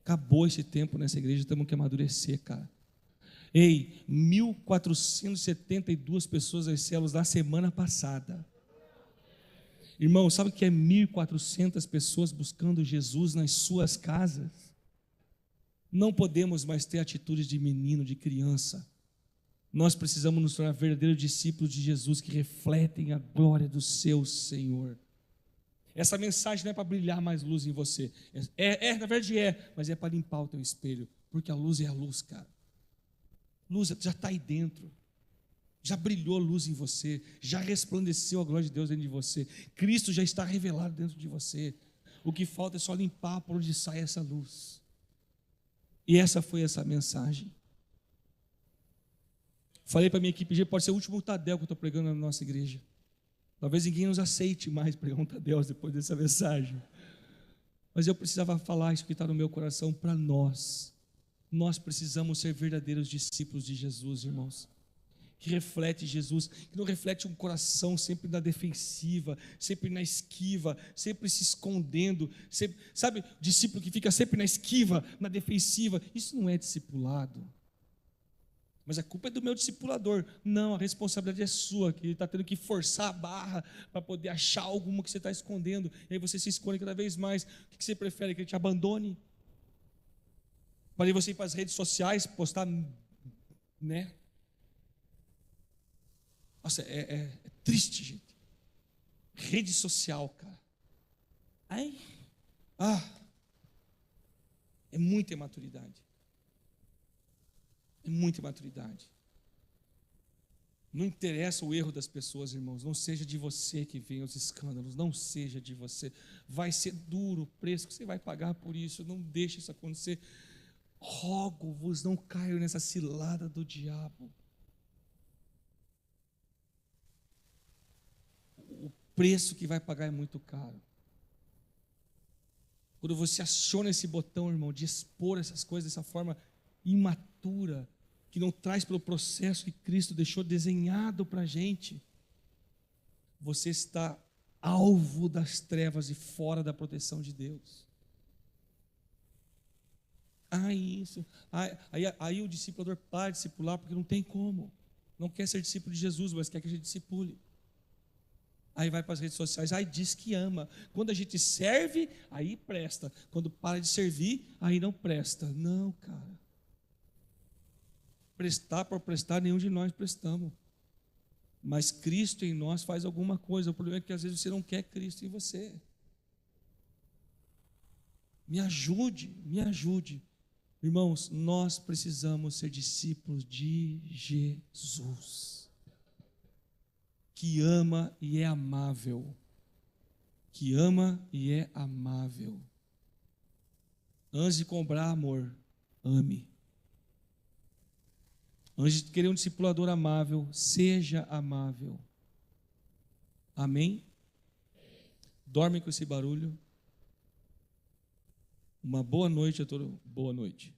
Acabou esse tempo nessa igreja, temos que amadurecer, cara. Ei, 1.472 pessoas nas células na semana passada. Irmão, sabe o que é 1.400 pessoas buscando Jesus nas suas casas? Não podemos mais ter atitudes de menino, de criança. Nós precisamos nos tornar verdadeiros discípulos de Jesus que refletem a glória do seu Senhor. Essa mensagem não é para brilhar mais luz em você. Na verdade mas é para limpar o teu espelho. Porque a luz é a luz, cara. Luz já está aí dentro. Já brilhou luz em você, já resplandeceu a glória de Deus dentro de você, Cristo já está revelado dentro de você. O que falta é só limpar por onde sai essa luz. E essa foi essa mensagem. Falei para a minha equipe, pode ser o último Tadel que eu estou pregando na nossa igreja. Talvez ninguém nos aceite mais pregar um Tadel depois dessa mensagem. Mas eu precisava falar isso que está no meu coração para nós. Nós precisamos ser verdadeiros discípulos de Jesus, irmãos. Que reflete Jesus, que não reflete um coração sempre na defensiva, sempre na esquiva, sempre se escondendo, sempre, sabe, discípulo que fica sempre na esquiva, na defensiva, isso não é discipulado. Mas a culpa é do meu discipulador. Não, a responsabilidade é sua, que ele está tendo que forçar a barra para poder achar alguma que você está escondendo, e aí você se esconde cada vez mais. O que você prefere, que ele te abandone? Para você ir para as redes sociais, postar, né? Nossa, é triste, gente. Rede social, cara. É muita imaturidade. É muita imaturidade. Não interessa o erro das pessoas, irmãos. Não seja de você que vem os escândalos. Não seja de você. Vai ser duro o preço que você vai pagar por isso. Não deixe isso acontecer. Rogo-vos, não caiam nessa cilada do diabo. O preço que vai pagar é muito caro. Quando você aciona esse botão, irmão, de expor essas coisas dessa forma imatura, que não traz pelo processo que Cristo deixou desenhado para a gente, você está alvo das trevas e fora da proteção de Deus. Aí o discipulador para de discipular porque não tem como. Não quer ser discípulo de Jesus, mas quer que a gente discipule. Aí vai para as redes sociais, diz que ama. Quando a gente serve, aí presta. Quando para de servir, aí não presta. Não, cara. Prestar por prestar, nenhum de nós prestamos. Mas Cristo em nós faz alguma coisa. O problema é que às vezes você não quer Cristo em você. Me ajude. Irmãos, nós precisamos ser discípulos de Jesus, que ama e é amável. Que ama e é amável. Antes de cobrar amor, ame. Antes de querer um discipulador amável, seja amável. Amém? Dorme com esse barulho. Uma boa noite a todos. Boa noite.